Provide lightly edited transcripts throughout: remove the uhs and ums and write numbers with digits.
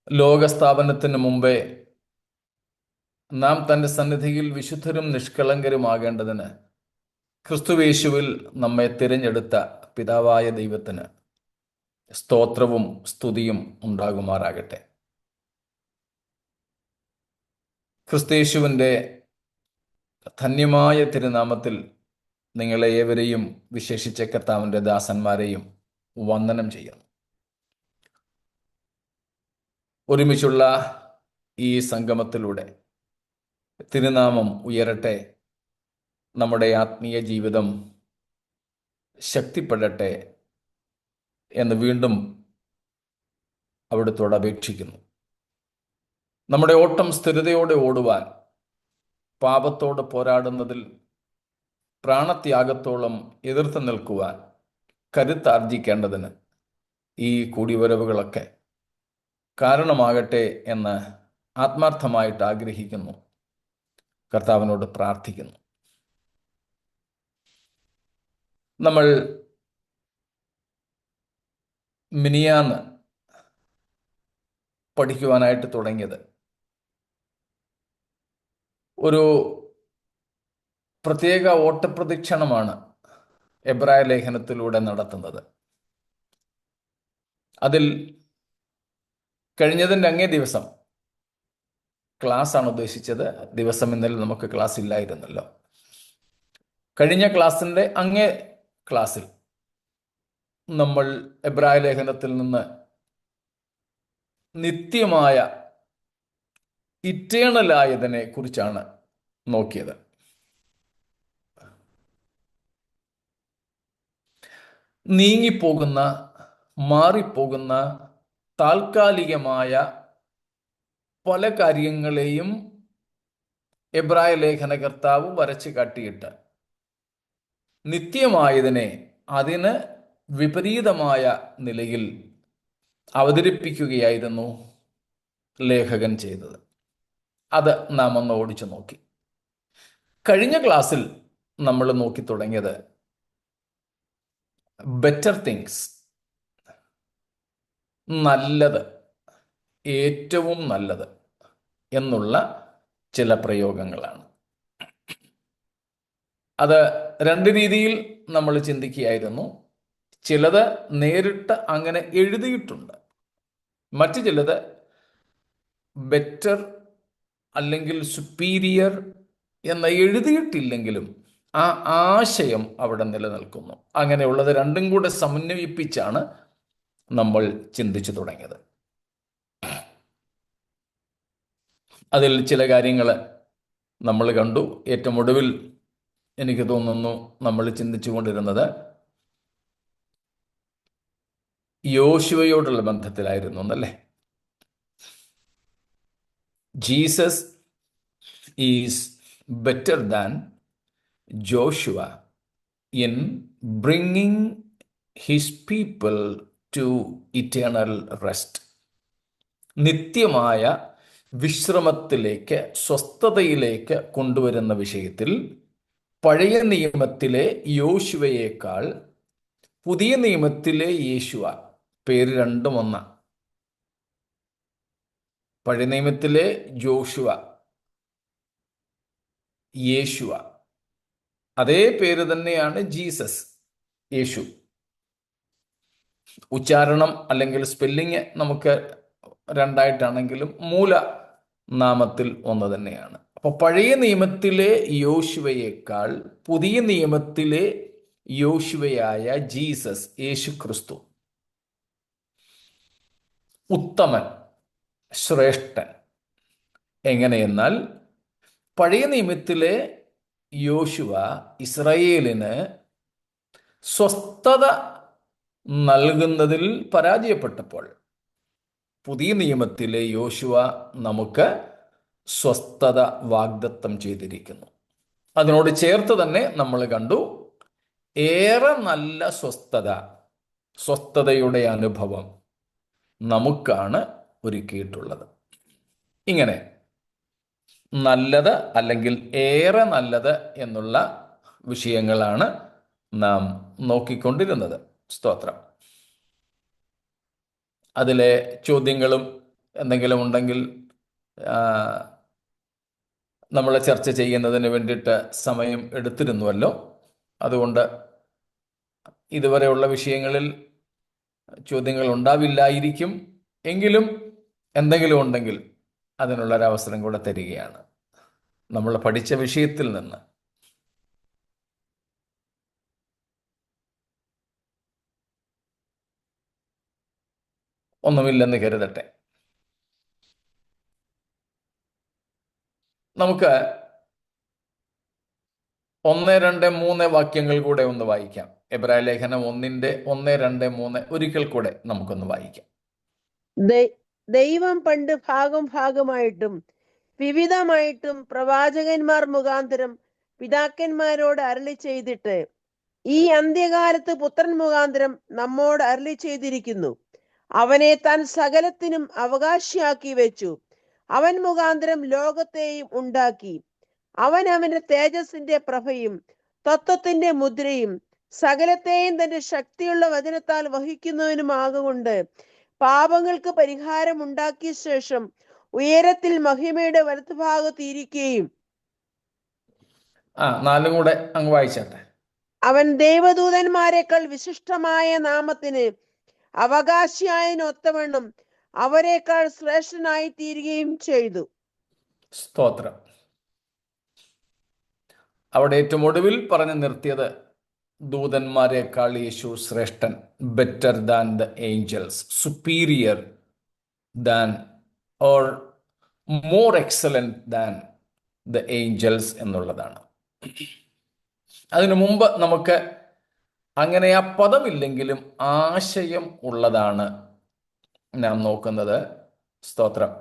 ലോകസ്ഥാപനത്തിന് മുമ്പേ നാം തൻ്റെ സന്നിധിയിൽ വിശുദ്ധരും നിഷ്കളങ്കരുമാകേണ്ടതിന് ക്രിസ്തുവേശുവിൽ നമ്മെ തിരഞ്ഞെടുത്ത പിതാവായ ദൈവത്തിന് സ്തോത്രവും സ്തുതിയും ഉണ്ടാകുമാറാകട്ടെ. ക്രിസ്തയേശുവിൻ്റെ ധന്യമായ തിരുനാമത്തിൽ നിങ്ങളെ ഏവരെയും, വിശേഷിച്ച കർത്താവിൻ്റെ ദാസന്മാരെയും വന്ദനം ചെയ്യുന്നു. ഒരുമിച്ചുള്ള ഈ സംഗമത്തിലൂടെ തിരുനാമം ഉയരട്ടെ, നമ്മുടെ ആത്മീയ ജീവിതം ശക്തിപ്പെടട്ടെ എന്ന് വീണ്ടും അവിടുത്തോട് അപേക്ഷിക്കുന്നു. നമ്മുടെ ഓട്ടം സ്ഥിരതയോടെ ഓടുവാൻ, പാപത്തോട് പോരാടുന്നതിൽ പ്രാണത്യാഗത്തോളം എതിർത്ത് നിൽക്കുവാൻ കരുത്താർജിക്കേണ്ടതിന് ഈ കൂടിവരവുകളൊക്കെ കാരണമാകട്ടെ എന്ന് ആത്മാർത്ഥമായിട്ട് ആഗ്രഹിക്കുന്നു, കർത്താവിനോട് പ്രാർത്ഥിക്കുന്നു. നമ്മൾ മിനിയാന്ന് പഠിക്കുവാനായിട്ട് തുടങ്ങിയത് ഒരു പ്രത്യേക ഓട്ടപ്രദക്ഷിണമാണ് എബ്രായ ലേഖനത്തിലൂടെ നടത്തുന്നത്. അതിൽ കഴിഞ്ഞതിൻ്റെ അങ്ങേ ദിവസം ക്ലാസ് ആണ് ഉദ്ദേശിച്ചത്. ദിവസം ഇന്നലെ നമുക്ക് ക്ലാസ് ഇല്ലായിരുന്നല്ലോ. കഴിഞ്ഞ ക്ലാസ്സിൻ്റെ അങ്ങേ ക്ലാസ്സിൽ നമ്മൾ എബ്രായ ലേഖനത്തിൽ നിന്ന് നിത്യമായ ഇറ്റേണലായതിനെ കുറിച്ചാണ് നോക്കിയത്. നീങ്ങിപ്പോകുന്ന, മാറിപ്പോകുന്ന, താൽക്കാലികമായ പല കാര്യങ്ങളെയും എബ്രായ ലേഖനകർത്താവ് വരച്ചു കാട്ടിയിട്ട് നിത്യമായതിനെ അതിന് വിപരീതമായ നിലയിൽ അവതരിപ്പിക്കുകയായിരുന്നു ലേഖകൻ ചെയ്തത്. അത് നാം ഒന്ന് ഓടിച്ചു നോക്കി. കഴിഞ്ഞ ക്ലാസ്സിൽ നമ്മൾ നോക്കി തുടങ്ങിയത് ബെറ്റർ തിങ്സ്, നല്ലത്, ഏറ്റവും നല്ലത് എന്നുള്ള ചില പ്രയോഗങ്ങളാണ്. അത് രണ്ട് രീതിയിൽ നമ്മൾ ചിന്തിക്കുകയായിരുന്നു. ചിലത് നേരിട്ട് അങ്ങനെ എഴുതിയിട്ടുണ്ട്, മറ്റു ചിലത് ബെറ്റർ അല്ലെങ്കിൽ സുപ്പീരിയർ എന്ന് എഴുതിയിട്ടില്ലെങ്കിലും ആ ആശയം അവിടെ നിലനിൽക്കുന്നു. അങ്ങനെയുള്ളത് രണ്ടും കൂടെ സമന്വയിപ്പിച്ചാണ് നമ്മൾ ചിന്തിച്ചു തുടങ്ങിയത്. അതിൽ ചില കാര്യങ്ങൾ നമ്മൾ കണ്ടു. ഏറ്റവും ഒടുവിൽ എനിക്ക് തോന്നുന്നു നമ്മൾ ചിന്തിച്ചു കൊണ്ടിരുന്നത് യോശുവയോടുള്ള ബന്ധത്തിലായിരുന്നു എന്നല്ലേ. Jesus is better than Joshua in bringing his people to eternal rest. നിത്യമായ വിശ്രമത്തിലേക്ക്, സ്വസ്ഥതയിലേക്ക് കൊണ്ടുവരുന്ന വിഷയത്തിൽ പഴയ നിയമത്തിലെ യോശുവയേക്കാൾ പുതിയ നിയമത്തിലെ യേശുവ, പേര് രണ്ടും ഒന്ന. പഴയ നിയമത്തിലെ ജോഷുവ, യേശുവ, അതേ പേര് തന്നെയാണ് ജീസസ്, യേശു. ഉച്ചാരണം അല്ലെങ്കിൽ സ്പെല്ലിങ് നമുക്ക് രണ്ടായിട്ടാണെങ്കിലും മൂല നാമത്തിൽ ഒന്ന് തന്നെയാണ്. അപ്പൊ പഴയ നിയമത്തിലെ യോശുവയേക്കാൾ പുതിയ നിയമത്തിലെ യോശുവയായ ജീസസ്, യേശു ക്രിസ്തു ഉത്തമൻ, ശ്രേഷ്ഠൻ. എങ്ങനെയെന്നാൽ പഴയ നിയമത്തിലെ യോശുവ ഇസ്രായേലിന് സ്വസ്ഥത നൽകുന്നതിൽ പരാജയപ്പെട്ടപ്പോൾ പുതിയ നിയമത്തിലെ യോശുവ നമുക്ക് സ്വസ്ഥത വാഗ്ദത്തം ചെയ്തിരിക്കുന്നു. അതിനോട് ചേർത്ത് തന്നെ നമ്മൾ കണ്ടു, ഏറെ നല്ല സ്വസ്ഥതയുടെ അനുഭവം നമുക്കാണ് ഒരുക്കിയിട്ടുള്ളത്. ഇങ്ങനെ നല്ലത് അല്ലെങ്കിൽ ഏറെ നല്ലത് എന്നുള്ള വിഷയങ്ങളാണ് നാം നോക്കിക്കൊണ്ടിരുന്നത്. സ്തോത്രം. അതിലെ ചോദ്യങ്ങളും എന്തെങ്കിലും ഉണ്ടെങ്കിൽ നമ്മൾ ചർച്ച ചെയ്യുന്നതിന് വേണ്ടിയിട്ട് സമയം എടുത്തിരുന്നുവല്ലോ. അതുകൊണ്ട് ഇതുവരെയുള്ള വിഷയങ്ങളിൽ ചോദ്യങ്ങൾ ഉണ്ടാവില്ലായിരിക്കും. എങ്കിലും എന്തെങ്കിലും ഉണ്ടെങ്കിൽ അതിനുള്ളൊരവസരം കൂടെ തരികയാണ് നമ്മൾ പഠിച്ച വിഷയത്തിൽ നിന്ന്. ഒന്നുമില്ലെന്ന് കരുതട്ടെ. നമുക്ക് 1, 2, 3 വാക്യങ്ങൾ കൂടെ ഒന്ന് വായിക്കാം. എബ്രായ ലേഖനം 1:1, 2, 3 ഒരിക്കൽ കൂടെ നമുക്കൊന്ന് വായിക്കാം. ദൈവം പണ്ട് ഭാഗം ഭാഗമായിട്ടും വിവിധമായിട്ടും പ്രവാചകന്മാർ മുഖാന്തരം പിതാക്കന്മാരോട് അരുളി ചെയ്തിട്ട് ഈ അന്ത്യകാലത്ത് പുത്രൻ മുഖാന്തരം നമ്മോട് അരുളി ചെയ്തിരിക്കുന്നു. അവനെ താൻ സകലത്തിനും അവകാശിയാക്കി വെച്ചു. അവൻ മുഖാന്തരം ലോകത്തെയും ഉണ്ടാക്കി. അവൻ അവന്റെ തേജസ്സിന്റെ പ്രഭയും തത്വത്തിന്റെ മുദ്രയും സകലത്തെയും തന്റെ ശക്തിയുള്ള വചനത്താൽ വഹിക്കുന്നവനുമാകൊണ്ട് പാപങ്ങൾക്ക് പരിഹാരം ഉണ്ടാക്കിയ ശേഷം ഉയരത്തിൽ മഹിമയുടെ വലത്തുഭാഗത്ത് ഇരിക്കുകയും. 4 കൂടെ അങ്ങ് വായിച്ചാട്ടെ. അവൻ ദേവദൂതന്മാരെക്കാൾ വിശിഷ്ടമായ നാമത്തിന് അവകാശിയായതിനൊത്തവണ്ണം അവരെക്കാൾ ശ്രേഷ്ഠനായി തീരുകയും ചെയ്തു. സ്തോത്രം. അവിടെ ഏറ്റവും ഒടുവിൽ പറഞ്ഞു നിർത്തിയത് ദൂതന്മാരെക്കാൾ യേശു ശ്രേഷ്ഠൻ, better than the angels, superior than or more excellent than the angels എന്നുള്ളതാണ്. അതിനു മുമ്പ് നമുക്ക് അങ്ങനെ ആ പദമില്ലെങ്കിലും ആശയം ഉള്ളതാണ് നാം നോക്കുന്നത്. സ്തോത്രം.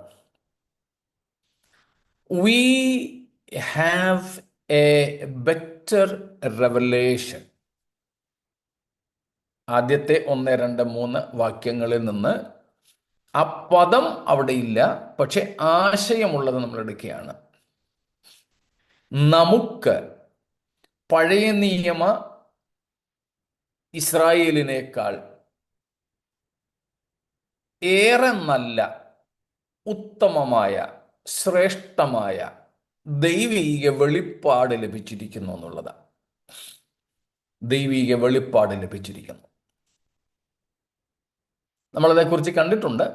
We have a better revelation. ആദ്യത്തെ 1, 2, 3 വാക്യങ്ങളിൽ നിന്ന് ആ പദം അവിടെ ഇല്ല, പക്ഷെ ആശയമുള്ളത് നമ്മൾ എടുക്കുകയാണ്. നമുക്ക് പഴയ നിയമ ഇസ്രായേലിനേക്കാൾ ഏറെ നല്ല, ഉത്തമമായ, ശ്രേഷ്ഠമായ ദൈവീക വെളിപ്പാട് ലഭിച്ചിരിക്കുന്നു എന്നുള്ളതാണ്. ദൈവീക വെളിപ്പാട് ലഭിച്ചിരിക്കുന്നു. നമ്മളതേക്കുറിച്ച് കണ്ടിട്ടുണ്ട്.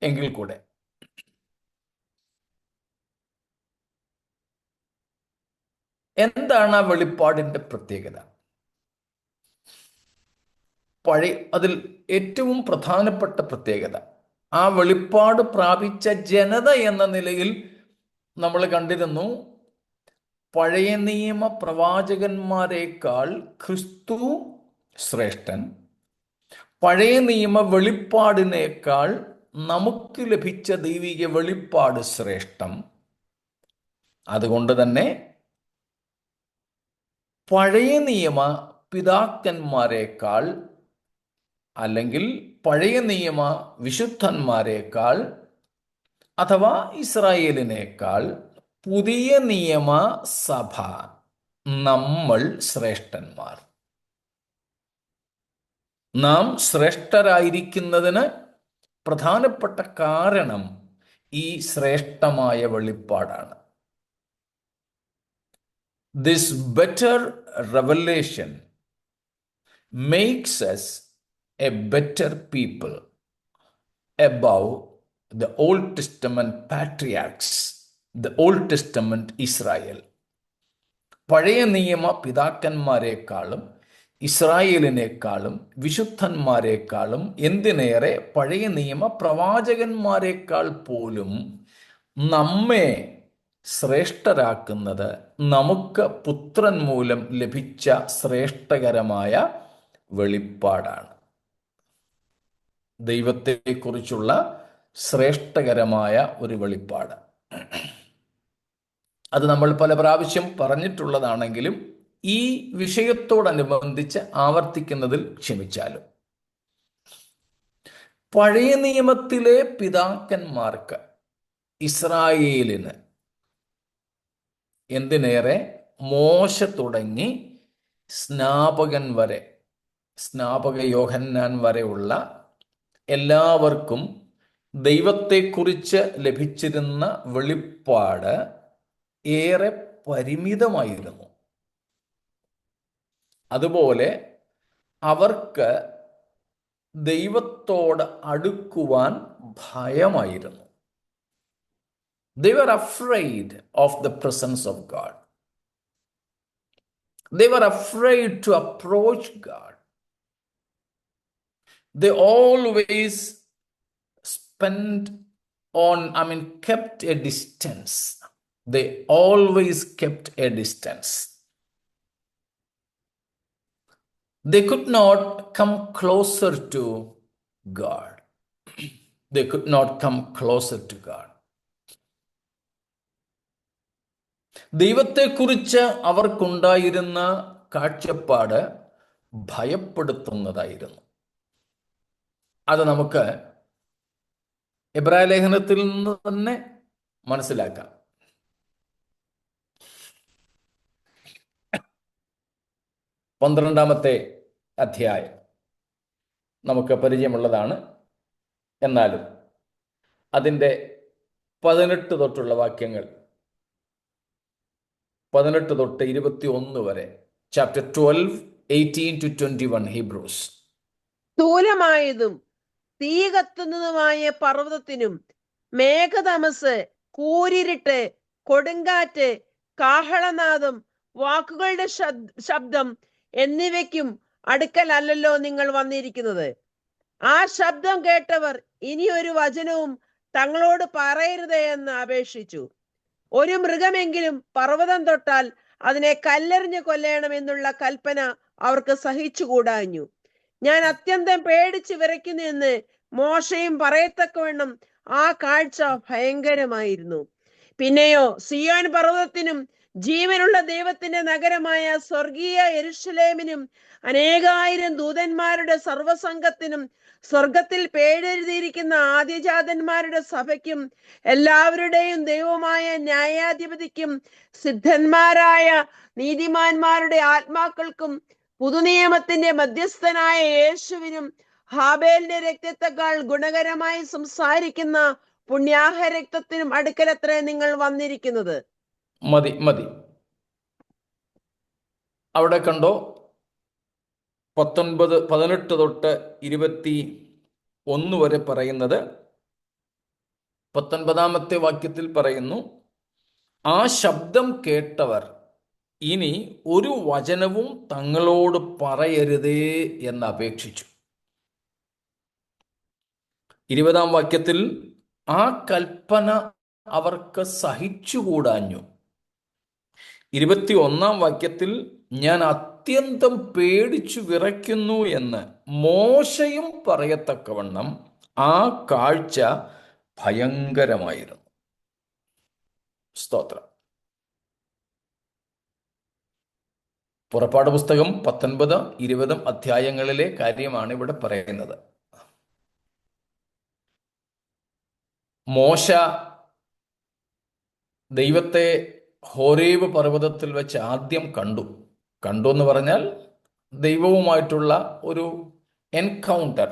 എങ്കിൽ കൂടെ എന്താണ് ആ വെളിപ്പാടിന്റെ പ്രത്യേകത? അതിൽ ഏറ്റവും പ്രധാനപ്പെട്ട പ്രത്യേകത, ആ വെളിപ്പാട് പ്രാപിച്ച ജനത എന്ന നിലയിൽ നമ്മൾ കണ്ടിരുന്നു, പഴയ നിയമ പ്രവാചകന്മാരെക്കാൾ ക്രിസ്തു ശ്രേഷ്ഠൻ, പഴയ നിയമ വെളിപ്പാടിനേക്കാൾ നമുക്ക് ലഭിച്ച ദൈവിക വെളിപ്പാട് ശ്രേഷ്ഠം. അതുകൊണ്ട് തന്നെ പഴയ നിയമ പിതാക്കന്മാരെക്കാൾ അല്ലെങ്കിൽ പഴയ നിയമ വിശുദ്ധന്മാരെക്കാൾ അഥവാ ഇസ്രായേലിനേക്കാൾ പുതിയ നിയമ സഭ നമ്മൾ ശ്രേഷ്ഠന്മാർ. നാം ശ്രേഷ്ഠരായിരിക്കുന്നതിന് പ്രധാനപ്പെട്ട കാരണം ഈ ശ്രേഷ്ഠമായ വെളിപ്പാടാണ്. This better revelation makes us a better people above the Old Testament patriarchs, the Old Testament Israel. പഴയ നിയമ പിതാക്കന്മാരെക്കാളും ഇസ്രായേലിനേക്കാളും വിശുദ്ധന്മാരെക്കാളും എന്തിനേറെ പഴയ നിയമ പ്രവാചകന്മാരെക്കാൾ പോലും നമ്മെ ശ്രേഷ്ഠരാക്കുന്നത് നമുക്ക് പുത്രൻ മൂലം ലഭിച്ച ശ്രേഷ്ഠകരമായ വെളിപ്പാടാണ്. ദൈവത്തെക്കുറിച്ചുള്ള ശ്രേഷ്ഠകരമായ ഒരു വെളിപ്പാട്. അത് നമ്മൾ പല പ്രാവശ്യം പറഞ്ഞിട്ടുള്ളതാണെങ്കിലും ഈ വിഷയത്തോടനുബന്ധിച്ച് ആവർത്തിക്കുന്നതിൽ ക്ഷമിച്ചാലും, പഴയ നിയമത്തിലെ പിതാക്കന്മാർക്ക്, ഇസ്രായേലിന്, എന്തിനേറെ മോശ തുടങ്ങി സ്നാപകൻ വരെ, സ്നാപക യോഹന്നാൻ വരെയുള്ള എല്ലാവർക്കും ദൈവത്തെക്കുറിച്ച് ലഭിച്ചിരുന്ന വെളിപ്പാട് ഏറെ പരിമിതമായിരുന്നു. അതുപോലെ അവർക്ക് ദൈവത്തോട് അടുക്കുവാൻ ഭയമായിരുന്നു. They were afraid of the presence of God. They were afraid to approach God. They always kept a distance. They always kept a distance. They could not come closer to God. They could not come closer to God. ദൈവത്തെക്കുറിച്ച് അവർക്കുണ്ടായിരുന്ന കാഴ്ചപ്പാട് ഭയപ്പെടുത്തുന്നതായിരുന്നു. അത് നമുക്ക് എബ്രായ ലേഖനത്തിൽ നിന്ന് തന്നെ മനസ്സിലാക്കാം. 12-ാമത്തെ അധ്യായം നമുക്ക് പരിചയമുള്ളതാണ്. എന്നാലും അതിൻ്റെ 18 തൊട്ടുള്ള വാക്യങ്ങൾ, 18 തൊട്ട് 21 വരെ, ചാപ്റ്റർ 12, 18 to 21 ഹീബ്രൂസ്. സ്ഥൂലമായതും തീ കത്തുന്നതുമായ പർവ്വതത്തിനും മേഘതമസ്, കൂരിരുട്ട്, കൊടുങ്കാറ്റ്, കാഹളനാദം, വാക്കുകളുടെ ശബ്ദം എന്നിവയ്ക്കും അടുക്കലല്ലോ നിങ്ങൾ വന്നിരിക്കുന്നത്. ആ ശബ്ദം കേട്ടവർ ഇനി ഒരു വചനവും തങ്ങളോട് പറയരുതേ എന്ന് അപേക്ഷിച്ചു. ഒരു മൃഗമെങ്കിലും പർവ്വതം തൊട്ടാൽ അതിനെ കല്ലെറിഞ്ഞ് കൊല്ലണമെന്നുള്ള കൽപ്പന അവർക്ക് സഹിച്ചുകൂടാഞ്ഞു. ഞാൻ അത്യന്തം പേടിച്ച് വിറയ്ക്കുന്നു എന്ന് മോശയും പറയത്തക്കവണ്ണം ആ കാഴ്ച ഭയങ്കരമായിരുന്നു. പിന്നെയോ സിയോൻ പർവ്വതത്തിനും ജീവനുള്ള ദൈവത്തിന്റെ നഗരമായ സ്വർഗീയ യെരൂശലേമിനും അനേകായിരം ദൂതന്മാരുടെ സർവസംഘത്തിനും സ്വർഗത്തിൽ പേരെഴുതിയിരിക്കുന്ന ആദ്യജാതന്മാരുടെ സഭയ്ക്കും എല്ലാവരുടെയും ദൈവമായ ന്യായാധിപതിക്കും സിദ്ധന്മാരായ നീതിമാന്മാരുടെ ആത്മാക്കൾക്കും പുതുനിയമത്തിന്റെ മധ്യസ്ഥനായ യേശുവിനും ഹാബേലിന്റെ രക്തത്തെക്കാൾ ഗുണകരമായി സംസാരിക്കുന്ന പുണ്യാഹ രക്തത്തിനും അടുക്കലത്രേ നിങ്ങൾ വന്നിരിക്കുന്നത്. മതി. അവിടെ കണ്ടോ, 18 തൊട്ട് 21 വരെ പറയുന്നത്. 19-ാമത്തെ വാക്യത്തിൽ പറയുന്നു, ആ ശബ്ദം കേട്ടവർ ഇനി ഒരു വചനവും തങ്ങളോട് പറയരുതേ എന്ന് അപേക്ഷിച്ചു. 20-ാം വാക്യത്തിൽ ആ കൽപ്പന അവർക്ക് സഹിച്ചുകൂടാഞ്ഞു. 21-ാം വാക്യത്തിൽ ഞാൻ അത്യന്തം പേടിച്ചു വിറയ്ക്കുന്നു എന്ന് മോശയും പറയത്തക്കവണ്ണം ആ കാഴ്ച ഭയങ്കരമായിരുന്നു. സ്തോത്രം. പുറപ്പാട് പുസ്തകം 19, 20 അധ്യായങ്ങളിലെ കാര്യമാണ് ഇവിടെ പറയുന്നത്. മോശ ദൈവത്തെ ഹോരേബ് പർവ്വതത്തിൽ വെച്ച് ആദ്യം കണ്ടു എന്ന് പറഞ്ഞാൽ ദൈവവുമായിട്ടുള്ള ഒരു എൻകൗണ്ടർ,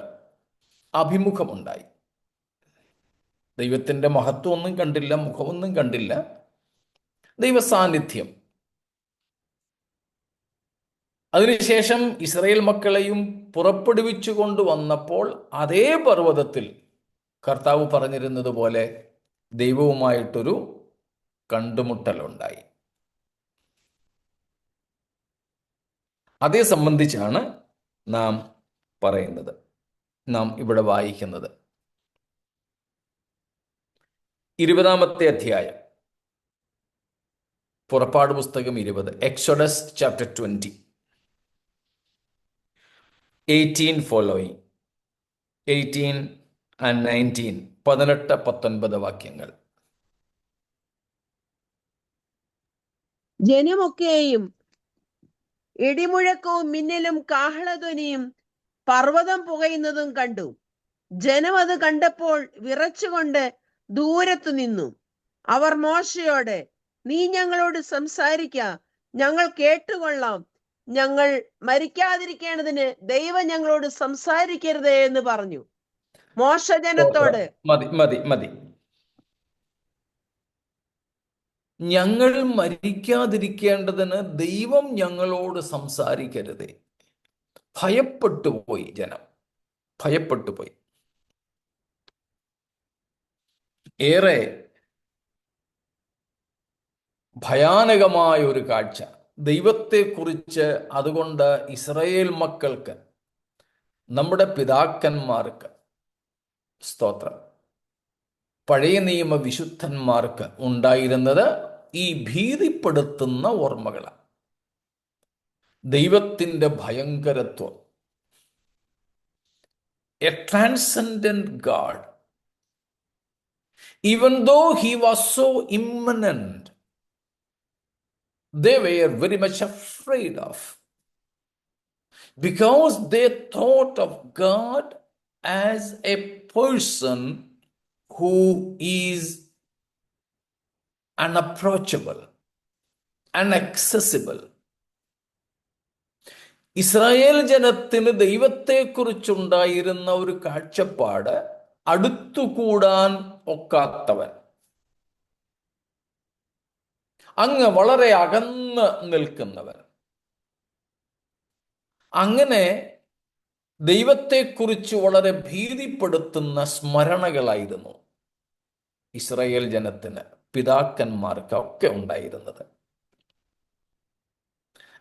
അഭിമുഖമുണ്ടായി. ദൈവത്തിൻ്റെ മഹത്വമൊന്നും കണ്ടില്ല, മുഖമൊന്നും കണ്ടില്ല, ദൈവ സാന്നിധ്യം. അതിനുശേഷം ഇസ്രായേൽ മക്കളെയും പുറപ്പെടുവിച്ചു കൊണ്ടുവന്നപ്പോൾ അതേ പർവ്വതത്തിൽ കർത്താവ് പറഞ്ഞിരുന്നത് പോലെ ദൈവവുമായിട്ടൊരു കണ്ടുമുട്ടലുണ്ടായി. അതേ സംബന്ധിച്ചാണ് നാം പറയുന്നത്, നാം ഇവിടെ വായിക്കുന്നത്. 20-ാമത്തെ അധ്യായം, പുറപ്പാട് പുസ്തകം 20, എക്സോഡസ് ചാപ്റ്റർ 20, 18 ഫോളോയിങ്, 18 and 19, 18-19 വാക്യങ്ങൾ. ജനമൊക്കെയും ഇടിമുഴക്കവും മിന്നലും കാഹളധ്വനിയും പർവ്വതം പുകയുന്നതും കണ്ടു. ജനം അത് കണ്ടപ്പോൾ വിറച്ചുകൊണ്ട് ദൂരത്തു നിന്നു. അവർ മോശയോട്, നീ ഞങ്ങളോട് സംസാരിക്ക, ഞങ്ങൾ കേട്ടുകൊള്ളാം, ഞങ്ങൾ മരിക്കാതിരിക്കേണ്ടതിന് ദൈവം ഞങ്ങളോട് സംസാരിക്കരുതേ എന്ന് പറഞ്ഞു. മോശ ജനത്തോട് മതി മതി മതി. ഞങ്ങൾ മരിക്കാതിരിക്കേണ്ടതിന് ദൈവം ഞങ്ങളോട് സംസാരിക്കരുതേ. ഭയപ്പെട്ടുപോയി ജനം, ഭയപ്പെട്ടുപോയി. ഏറെ ഭയാനകമായ ഒരു കാഴ്ച. ദൈവത്തെക്കുറിച്ച് അതുകൊണ്ട് ഇസ്രായേൽ മക്കൾക്ക്, നമ്മുടെ പിതാക്കന്മാർക്ക്, സ്തോത്രം, പഴയ നിയമ വിശുദ്ധന്മാർക്ക് ഉണ്ടായിരുന്നത് ഈ ഭീതിപ്പെടുത്തുന്ന ഓർമ്മകളാണ്. ദൈവത്തിൻ്റെ ഭയങ്കരത്വം. A transcendent God, even though he was so immanent, they were very much afraid of, because they thought of God as a person who is unapproachable, inaccessible. Israel ജനത്തിന് ദൈവത്തെക്കുറിച്ചുണ്ടായിരുന്ന ഒരു കാഴ്ചപ്പാട് അടുത്തുകൂടാൻ ഒക്കാത്തവൻ, അങ്ങ് വളരെ അകന്ന് നിൽക്കുന്നവൻ. അങ്ങനെ ദൈവത്തെക്കുറിച്ച് വളരെ ഭീതിപ്പെടുത്തുന്ന സ്മരണകളായിരുന്നു ഇസ്രായേൽ ജനത്തിന്, പിതാക്കന്മാർക്ക് ഒക്കെ ഉണ്ടായിരുന്നത്.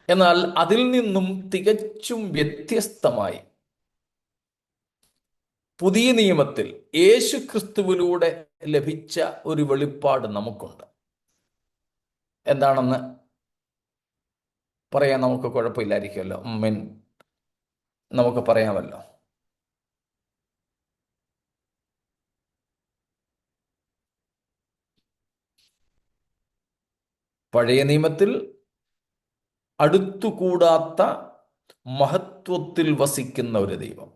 എന്നാൽ അതിൽ നിന്നും തികച്ചും വ്യത്യസ്തമായി പുതിയ നിയമത്തിൽ യേശു ക്രിസ്തുവിലൂടെ ലഭിച്ച ഒരു വെളിപ്പാട് നമുക്കുണ്ട്. എന്താണെന്ന് പറയാൻ നമുക്ക് കുഴപ്പമില്ലായിരിക്കുമല്ലോ, നമുക്ക് പറയാമല്ലോ. പഴയ നിയമത്തിൽ അടുത്തുകൂടാത്ത മഹത്വത്തിൽ വസിക്കുന്ന ഒരു ദൈവം,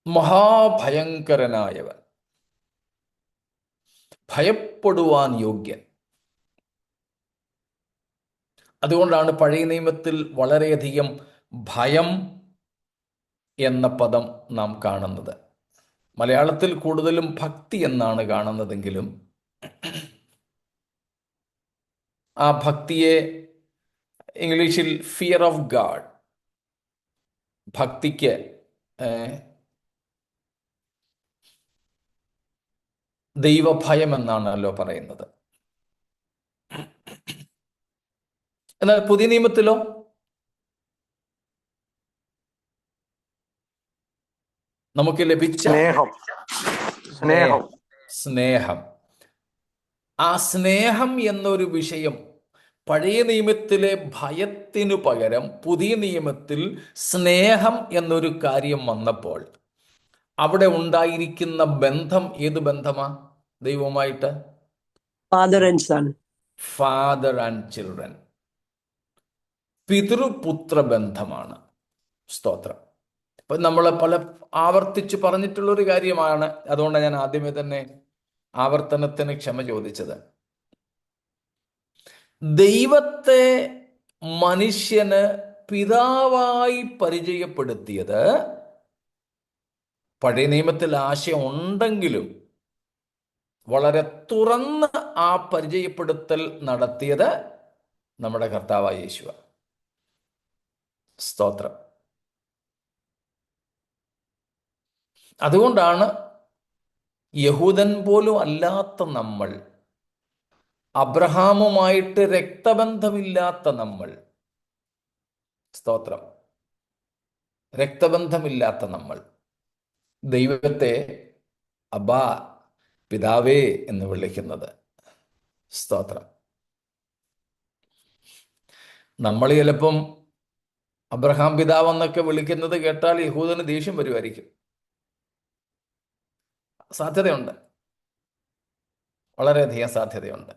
മഹാഭയങ്കരനായവൻ, ഭയപ്പെടുവാൻ യോഗ്യൻ. അതുകൊണ്ടാണ് പഴയ നിയമത്തിൽ വളരെയധികം ഭയം എന്ന പദം നാം കാണുന്നത്. മലയാളത്തിൽ കൂടുതലും ഭക്തി എന്നാണ് കാണുന്നതെങ്കിലും ആ ഭക്തിയെ ഇംഗ്ലീഷിൽ ഫിയർ ഓഫ് ഗാഡ്, ഭക്തിക്ക് ദൈവഭയം എന്നാണല്ലോ പറയുന്നത്. എന്നാൽ പുതിയ നിയമത്തിലോ നമുക്ക് ലഭിച്ച സ്നേഹം, ആ സ്നേഹം എന്നൊരു വിഷയം പഴയ നിയമത്തിലെ ഭയത്തിനു പകരം പുതിയ നിയമത്തിൽ സ്നേഹം എന്നൊരു കാര്യം വന്നപ്പോൾ അവിടെ ഉണ്ടായിരിക്കുന്ന ബന്ധം ഏത് ബന്ധമാ ദൈവവുമായിട്ട്? Father and son, father and children, പിതൃപുത്ര ബന്ധമാണ്. സ്തോത്രം. അപ്പൊ നമ്മൾ പല ആവർത്തിച്ച് പറഞ്ഞിട്ടുള്ളൊരു കാര്യമാണ്. അതുകൊണ്ടാണ് ഞാൻ ആദ്യമേ തന്നെ ആവർത്തനത്തിന് ക്ഷമ ചോദിച്ചത്. ദൈവത്തെ മനുഷ്യന് പിതാവായി പരിചയപ്പെടുത്തിയത് പഴയ നിയമത്തിൽ ആശയം ഉണ്ടെങ്കിലും വളരെ തുറന്ന് ആ പരിചയപ്പെടുത്തൽ നടത്തിയത് നമ്മുടെ കർത്താവായ യേശുവ. സ്തോത്രം. അതുകൊണ്ടാണ് യഹൂദൻ പോലും അല്ലാത്ത നമ്മൾ, അബ്രഹാമുമായിട്ട് രക്തബന്ധമില്ലാത്ത നമ്മൾ, സ്തോത്രം, രക്തബന്ധമില്ലാത്ത നമ്മൾ ദൈവത്തെ അബ്ബാ, പിതാവേ എന്ന് വിളിക്കുന്നത്. സ്തോത്രം. നമ്മൾ ചിലപ്പം അബ്രഹാം പിതാവ് എന്നൊക്കെ വിളിക്കുന്നത് കേട്ടാൽ യഹൂദന് ദേഷ്യം വരുമായിരിക്കും. സാധ്യതയുണ്ട്, വളരെയധികം സാധ്യതയുണ്ട്.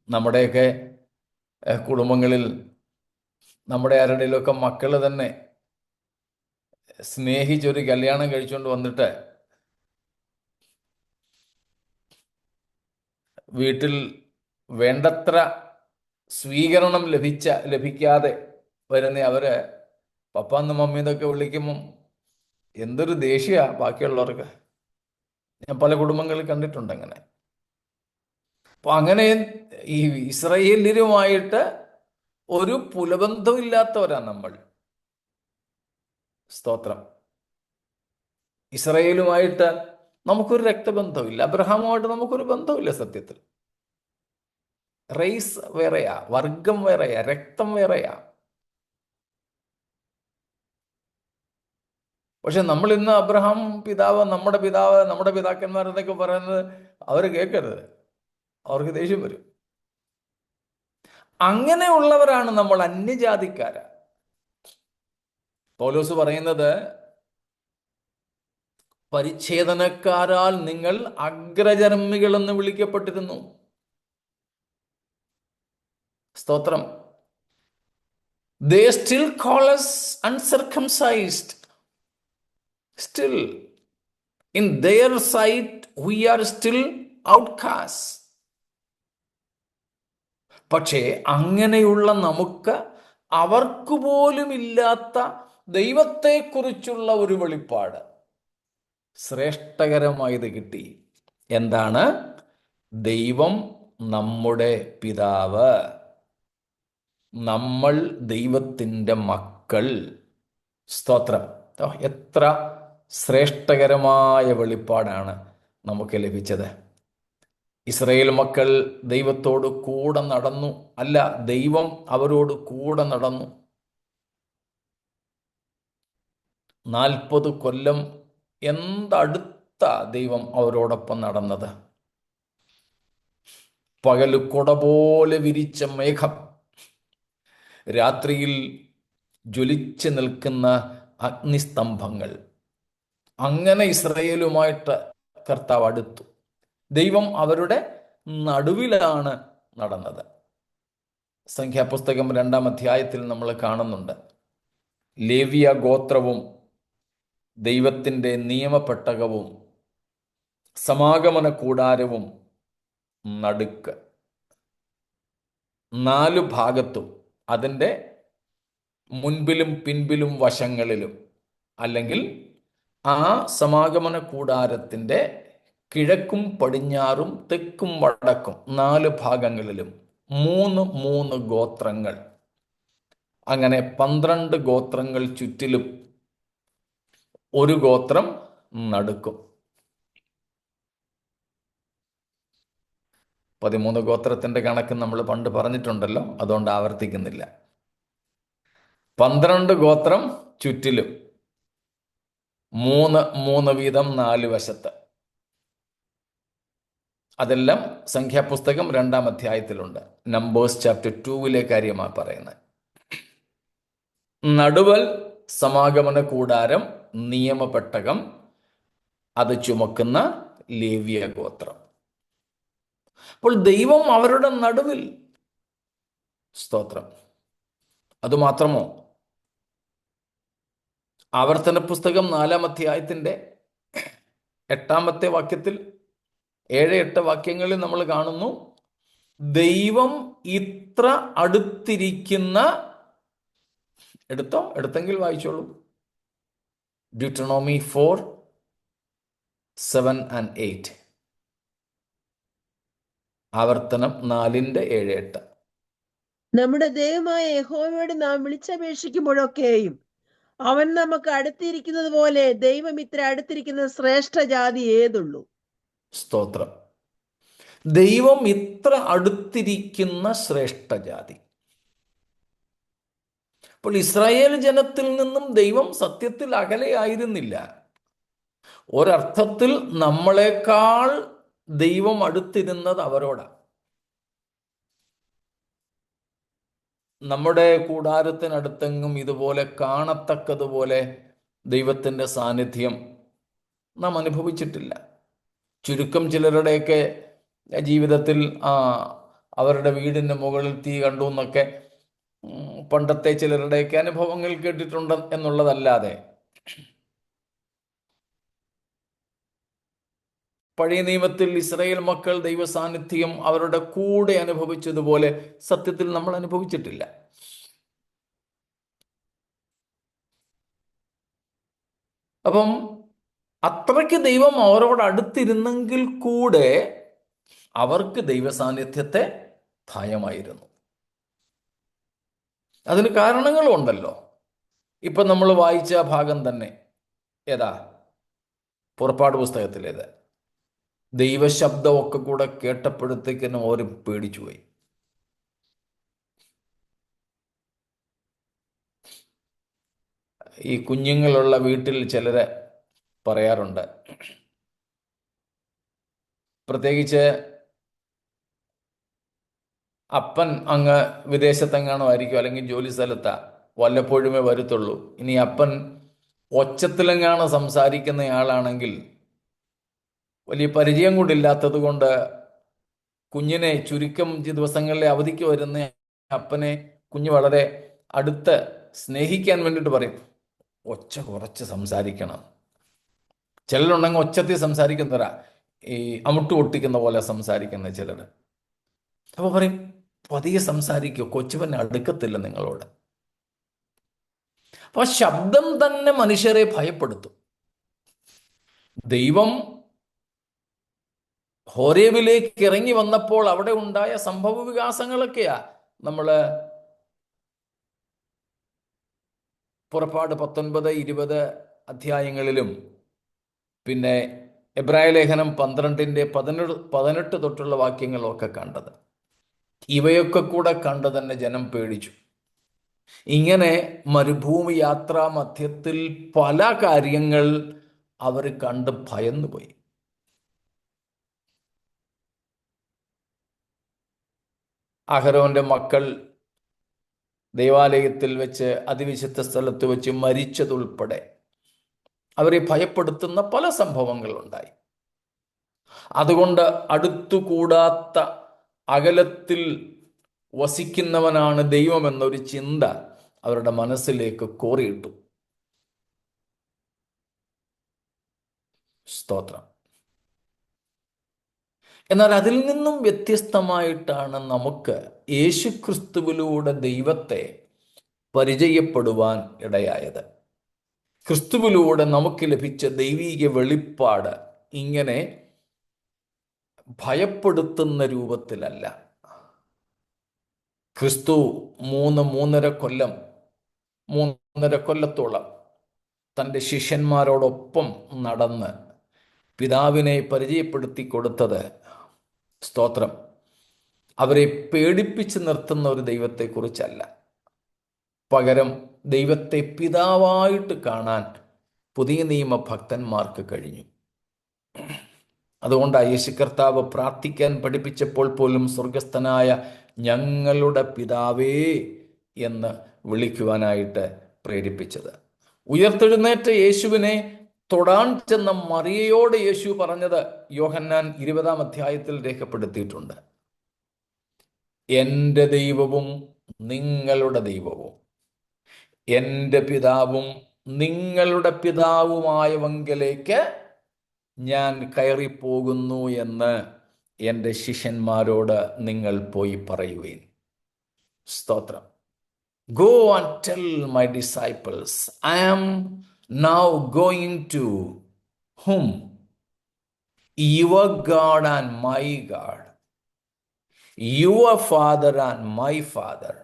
നമ്മുടെയൊക്കെ കുടുംബങ്ങളിൽ നമ്മുടെ ആരുടെയിലൊക്കെ മക്കൾ തന്നെ സ്നേഹിച്ചൊരു കല്യാണം കഴിച്ചുകൊണ്ട് വന്നിട്ട് വീട്ടിൽ വേണ്ടത്ര സ്വീകരണം ലഭിക്കാതെ വരുന്ന അവര് പപ്പാന്ന് മമ്മീന്നൊക്കെ വിളിക്കുമ്പം എന്തൊരു ദേഷ്യ ബാക്കിയുള്ളവർക്ക്. ഞാൻ പല കുടുംബങ്ങളിൽ കണ്ടിട്ടുണ്ട് അങ്ങനെ. അപ്പൊ അങ്ങനെ ഈ ഇസ്രായേല്യരുമായിട്ട് ഒരു പുലബന്ധമില്ലാത്തവരാ നമ്മൾ. സ്തോത്രം. ഇസ്രായേലുമായിട്ട് നമുക്കൊരു രക്തബന്ധമില്ല, അബ്രഹാമുമായിട്ട് നമുക്കൊരു ബന്ധമില്ല. സത്യത്തിൽ റേസ് വേറെയാ, വർഗം വേറെയാ, രക്തം വേറെയാ. പക്ഷെ നമ്മൾ ഇന്ന് അബ്രഹാം പിതാവ്, നമ്മുടെ പിതാക്കന്മാരെന്നൊക്കെ പറയുന്നത് അവർ കേൾക്കരുത്, അവർക്ക് ദേഷ്യം വരും. അങ്ങനെയുള്ളവരാണ് നമ്മൾ, അന്യജാതിക്കാര്. പൗലോസ് പറയുന്നത്, പരിച്ഛേദനക്കാരാൽ നിങ്ങൾ അഗ്രചർമ്മികൾ എന്ന് വിളിക്കപ്പെട്ടിരുന്നു. സ്തോത്രം. They still call us uncircumcised. Still, in their sight, we are still outcasts. പക്ഷേ അങ്ങനെയുള്ള നമുക്ക് അവർക്ക് പോലും ഇല്ലാത്ത ദൈവത്തെക്കുറിച്ചുള്ള ഒരു വെളിപ്പാട് ശ്രേഷ്ഠകരമായത് കിട്ടി. എന്താണ്? ദൈവം നമ്മുടെ പിതാവ്, നമ്മൾ ദൈവത്തിൻ്റെ മക്കൾ. സ്തോത്രം. എത്ര ശ്രേഷ്ഠകരമായ വെളിപ്പാടാണ് നമുക്ക് ലഭിച്ചത്. ഇസ്രായേൽ മക്കൾ ദൈവത്തോട് കൂടെ നടന്നു, അല്ല, ദൈവം അവരോട് കൂടെ നടന്നു. 40 കൊല്ലം എന്തടുത്ത ദൈവം അവരോടൊപ്പം നടന്നത്. പകല് കുട പോലെ വിരിച്ച മേഘം, രാത്രിയിൽ ജ്വലിച്ചു നിൽക്കുന്ന അഗ്നിസ്തംഭങ്ങൾ. അങ്ങനെ ഇസ്രായേലുമായിട്ട് കർത്താവ് അടുത്തു. ദൈവം അവരുടെ നടുവിലാണ് നടന്നത്. സംഖ്യാപുസ്തകം 2-ാം അധ്യായത്തിൽ നമ്മൾ കാണുന്നുണ്ട്, ലേവ്യ ഗോത്രവും ദൈവത്തിൻ്റെ നിയമപ്പെട്ടകവും സമാഗമന കൂടാരവും നടുക്ക്, 4 ഭാഗത്തും, അതിൻ്റെ മുൻപിലും പിൻപിലും വശങ്ങളിലും, അല്ലെങ്കിൽ ആ സമാഗമന കൂടാരത്തിൻ്റെ കിഴക്കും പടിഞ്ഞാറും തെക്കും വടക്കും 4 ഭാഗങ്ങളിലും 3 ഗോത്രങ്ങൾ. അങ്ങനെ 12 ഗോത്രങ്ങൾ ചുറ്റിലും, ഒരു ഗോത്രം നടുക്കും. 13 ഗോത്രത്തിൻ്റെ കണക്ക് നമ്മൾ പണ്ട് പറഞ്ഞിട്ടുണ്ടല്ലോ, അതുകൊണ്ട് ആവർത്തിക്കുന്നില്ല. 12 ഗോത്രം ചുറ്റിലും, 3 വീതം 4 വശത്ത്. അതെല്ലാം സംഖ്യാപുസ്തകം 2-ാം അധ്യായത്തിലുണ്ട്. നമ്പേഴ്സ് ചാപ്റ്റർ 2-ലെ കാര്യമാണ് പറയുന്നത്. നടുവൽ സമാഗമന കൂടാരം, നിയമപ്പെട്ടകം, അത് ചുമക്കുന്ന ലേവ്യ ഗോത്രം. അപ്പോൾ ദൈവം അവരുടെ നടുവിൽ. സ്തോത്രം. അതുമാത്രമോ, ആവർത്തന പുസ്തകം 4-ാം അധ്യായത്തിൻ്റെ 8-ാമത്തെ വാക്യത്തിൽ, 7-8 വാക്യങ്ങളിൽ നമ്മൾ കാണുന്നു, ദൈവം ഇത്ര അടുത്തിരിക്കുന്ന, എടുത്തെങ്കിൽ വായിച്ചോളൂ, ഡ്യൂട്ടറോണമി 4:7-8, ആവർത്തനം 4-ന്റെ 7-8. നമ്മുടെ ദൈവമായ യഹോവയോട് നാം വിളിച്ചപേക്ഷിക്കുമ്പോഴൊക്കെയും അവൻ നമുക്ക് അടുത്തിരിക്കുന്നത് പോലെ ദൈവം ഇത്ര അടുത്തിരിക്കുന്ന ശ്രേഷ്ഠ ജാതി ഏതുള്ളൂ? സ്തോത്രം. ദൈവം ഇത്ര അടുത്തിരിക്കുന്ന ശ്രേഷ്ഠ ജാതി. അപ്പോൾ ഇസ്രായേൽ ജനത്തിൽ നിന്നും ദൈവം സത്യത്തിൽ അകലെയായിരുന്നില്ല. ഒരർത്ഥത്തിൽ നമ്മളെക്കാൾ ദൈവം അടുത്തിരുന്നത് അവരോടാണ്. നമ്മുടെ കൂടാരത്തിനടുത്തെങ്ങും ഇതുപോലെ കാണത്തക്കതുപോലെ ദൈവത്തിൻ്റെ സാന്നിധ്യം നാം അനുഭവിച്ചിട്ടില്ല. ചുരുക്കം ചിലരുടെയൊക്കെ ജീവിതത്തിൽ അവരുടെ വീടിൻ്റെ മുകളിൽ തീ കണ്ടു എന്നൊക്കെ പണ്ടത്തെ ചിലരുടെയൊക്കെ അനുഭവങ്ങൾ കേട്ടിട്ടുണ്ട് എന്നുള്ളതല്ലാതെ പഴയ നിയമത്തിൽ ഇസ്രായേൽ മക്കൾ ദൈവ സാന്നിധ്യം അവരുടെ കൂടെ അനുഭവിച്ചതുപോലെ സത്യത്തിൽ നമ്മൾ അനുഭവിച്ചിട്ടില്ല. അപ്പം അത്രയ്ക്ക് ദൈവം അവരോട് അടുത്തിരുന്നെങ്കിൽ കൂടെ അവർക്ക് ദൈവ സാന്നിധ്യത്തെ ഭയമായിരുന്നു. അതിന് കാരണങ്ങളും ഉണ്ടല്ലോ. ഇപ്പം നമ്മൾ വായിച്ച ഭാഗം തന്നെ ഏതാ? പുറപ്പാട് പുസ്തകത്തിലേത്? ദൈവശബ്ദമൊക്കെ കൂടെ കേട്ടപ്പോഴത്തേക്കിനും അവർ പേടിച്ചുപോയി. ഈ കുഞ്ഞുങ്ങളുള്ള വീട്ടിൽ ചിലര് പറയാറുണ്ട്, പ്രത്യേകിച്ച് അപ്പൻ അങ്ങ് വിദേശത്തെങ്ങാണോ ആയിരിക്കും, അല്ലെങ്കിൽ ജോലി സ്ഥലത്താ, വല്ലപ്പോഴുമേ വരത്തുള്ളൂ. ഇനി അപ്പൻ ഒച്ചത്തിലെങ്ങാണ് സംസാരിക്കുന്നയാളാണെങ്കിൽ വലിയ പരിചയം കൂടില്ലാത്തത് കൊണ്ട് കുഞ്ഞിനെ ചുരുക്കം ദിവസങ്ങളിലെ അവധിക്ക് വരുന്ന അപ്പനെ കുഞ്ഞ് വളരെ അടുത്ത് സ്നേഹിക്കാൻ വേണ്ടിയിട്ട് പറയും, ഒച്ച കുറച്ച് സംസാരിക്കണം. ചിലരുണ്ടെങ്കിൽ ഒച്ചത്തിൽ സംസാരിക്കുന്നവരാ, ഈ അമുട്ട് പൊട്ടിക്കുന്ന പോലെ സംസാരിക്കുന്ന ചിലർ. അപ്പോൾ പറയും, പതിയെ സംസാരിക്കൂ, കൊച്ചുവൻ അടുക്കത്തില്ല നിങ്ങളോട്. അപ്പൊ ശബ്ദം തന്നെ മനുഷ്യരെ ഭയപ്പെടുത്തും. ദൈവം ഹോരേബിലേക്ക് ഇറങ്ങി വന്നപ്പോൾ അവിടെ ഉണ്ടായ സംഭവ വികാസങ്ങളൊക്കെയാ നമ്മള് പുറപ്പാട് 19-20 അധ്യായങ്ങളിലും പിന്നെ എബ്രായ ലേഖനം 12-18 തൊട്ടുള്ള വാക്യങ്ങളൊക്കെ കണ്ടത്. ഇവയൊക്കെ കൂടെ കണ്ട് തന്നെ ജനം പേടിച്ചു. ഇങ്ങനെ മരുഭൂമി യാത്രാ മധ്യത്തിൽ പല കാര്യങ്ങൾ അവർ കണ്ട് ഭയന്നുപോയി. അഹരോന്റെ മക്കൾ ദേവാലയത്തിൽ വെച്ച് അതിവിശുദ്ധ സ്ഥലത്ത് വെച്ച് മരിച്ചതുൾപ്പെടെ അവരെ ഭയപ്പെടുത്തുന്ന പല സംഭവങ്ങളുണ്ടായി. അതുകൊണ്ട് അടുത്തുകൂടാത്ത അകലത്തിൽ വസിക്കുന്നവനാണ് ദൈവമെന്നൊരു ചിന്ത അവരുടെ മനസ്സിലേക്ക് കോറിയിട്ടു. സ്തോത്രം. എന്നാൽ അതിൽ നിന്നും വ്യത്യസ്തമായിട്ടാണ് നമുക്ക് യേശുക്രിസ്തുവിലൂടെ ദൈവത്തെ പരിചയപ്പെടുവാൻ ഇടയായത്. ക്രിസ്തുവിലൂടെ നമുക്ക് ലഭിച്ച ദൈവീക വെളിപ്പാട് ഇങ്ങനെ ഭയപ്പെടുത്തുന്ന രൂപത്തിലല്ല. ക്രിസ്തു 3.5 കൊല്ലത്തോളം തൻ്റെ ശിഷ്യന്മാരോടൊപ്പം നടന്ന് പിതാവിനെ പരിചയപ്പെടുത്തി കൊടുത്തത്, സ്തോത്രം, അവരെ പേടിപ്പിച്ച് നിർത്തുന്ന ഒരു ദൈവത്തെക്കുറിച്ചല്ല. പകരം ദൈവത്തെ പിതാവായിട്ട് കാണാൻ പുതിയ നിയമ ഭക്തന്മാർക്ക് കഴിഞ്ഞു. അതുകൊണ്ടാണ് യേശു കർത്താവ് പ്രാർത്ഥിക്കാൻ പഠിപ്പിച്ചപ്പോൾ പോലും സ്വർഗസ്ഥനായ ഞങ്ങളുടെ പിതാവേ എന്ന് വിളിക്കുവാനായിട്ട് പ്രേരിപ്പിച്ചത്. ഉയർത്തെഴുന്നേറ്റ യേശുവിനെ തൊടാൻ ചെന്ന മറിയയോട് യേശു പറഞ്ഞത് യോഹന്നാൻ 20-ാം അധ്യായത്തിൽ രേഖപ്പെടുത്തിയിട്ടുണ്ട്. എൻ്റെ ദൈവവും നിങ്ങളുടെ ദൈവവും എൻ്റെ പിതാവും നിങ്ങളുടെ പിതാവുമായവങ്കിലേക്ക് ഞാൻ കയറിപ്പോകുന്നു എന്ന് എൻ്റെ ശിഷ്യന്മാരോട് നിങ്ങൾ പോയി പറയുവിൻ. സ്തോത്രം. Go and tell my disciples, I am now going to whom? Your God and my God, your Father and my Father.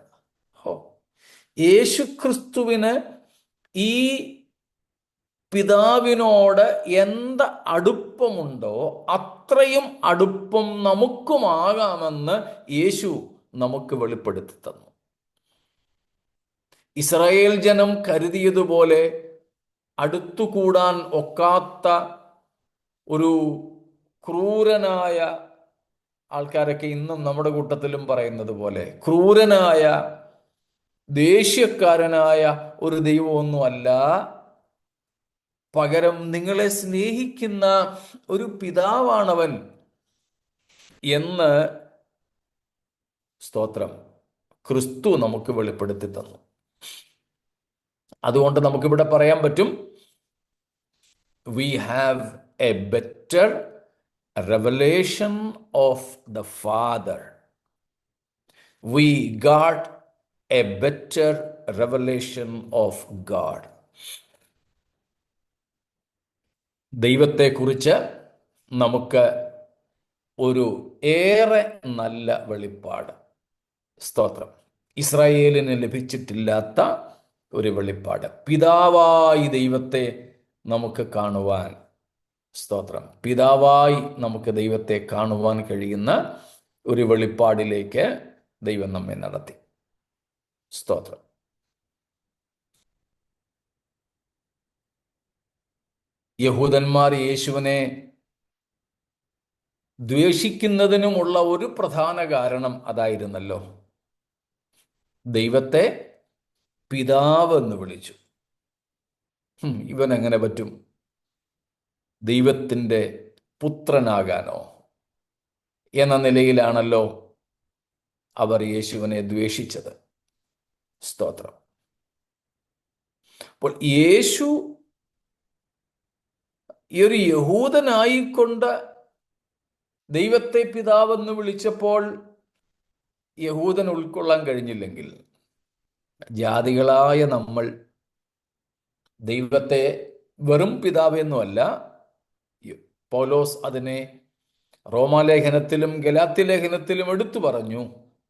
യേശുക്രിസ്തുവിന് ഈ പിതാവിനോട് എന്ത് അടുപ്പമുണ്ടോ അത്രയും അടുപ്പം നമുക്കുമാകാമെന്ന് യേശു നമുക്ക് വെളിപ്പെടുത്തി തന്നു. ഇസ്രായേൽ ജനം കരുതിയതുപോലെ അടുത്തുകൂടാൻ ഒക്കാത്ത ഒരു ക്രൂരനായ ആൾക്കാരൊക്കെ ഇന്നും നമ്മുടെ കൂട്ടത്തിലും പറയുന്നത് പോലെ ക്രൂരനായ ദേഷ്യക്കാരനായ ഒരു ദൈവമൊന്നുമല്ല. പകരം നിങ്ങളെ സ്നേഹിക്കുന്ന ഒരു പിതാവാണവൻ എന്ന്, സ്തോത്രം, ക്രിസ്തു നമുക്ക് വെളിപ്പെടുത്തി തന്നു. അതുകൊണ്ട് നമുക്കിവിടെ പറയാൻ പറ്റും, we have a better revelation of the Father, we got a better revelation of God. ദൈവത്തെക്കുറിച്ച് നമുക്ക് ഒരു ഏറെ നല്ല വെളിപ്പാട്. സ്തോത്രം. ഇസ്രായേലിന് ലഭിച്ചിട്ടില്ലാത്ത ഒരു വെളിപ്പാട്. പിതാവായി ദൈവത്തെ നമുക്ക് കാണുവാൻ, സ്തോത്രം, പിതാവായി നമുക്ക് ദൈവത്തെ കാണുവാൻ കഴിയുന്ന ഒരു വെളിപ്പാടിലേക്ക് ദൈവം നമ്മെ നടത്തി. സ്തോത്രം. യഹൂദന്മാർ യേശുവിനെ ദ്വേഷിക്കുന്നതിനുമുള്ള ഒരു പ്രധാന കാരണം അതായിരുന്നല്ലോ. ദൈവത്തെ പിതാവ് എന്ന് വിളിച്ചു. ഇവൻ എങ്ങനെ പറ്റും ദൈവത്തിൻ്റെ പുത്രനാകാനോ എന്ന നിലയിലാണല്ലോ അവർ യേശുവിനെ ദ്വേഷിച്ചത്. സ്തോത്രം. അപ്പോൾ യേശു ഈ ഒരു യഹൂദനായിക്കൊണ്ട് ദൈവത്തെ പിതാവെന്ന് വിളിച്ചപ്പോൾ യഹൂദൻ ഉൾക്കൊള്ളാൻ കഴിഞ്ഞില്ലെങ്കിൽ, ജാതികളായ നമ്മൾ ദൈവത്തെ വെറും പിതാവെന്നുമല്ല, പൗലോസ് അതിനെ റോമാലേഖനത്തിലും ഗലാത്യലേഖനത്തിലും എടുത്തു പറഞ്ഞു,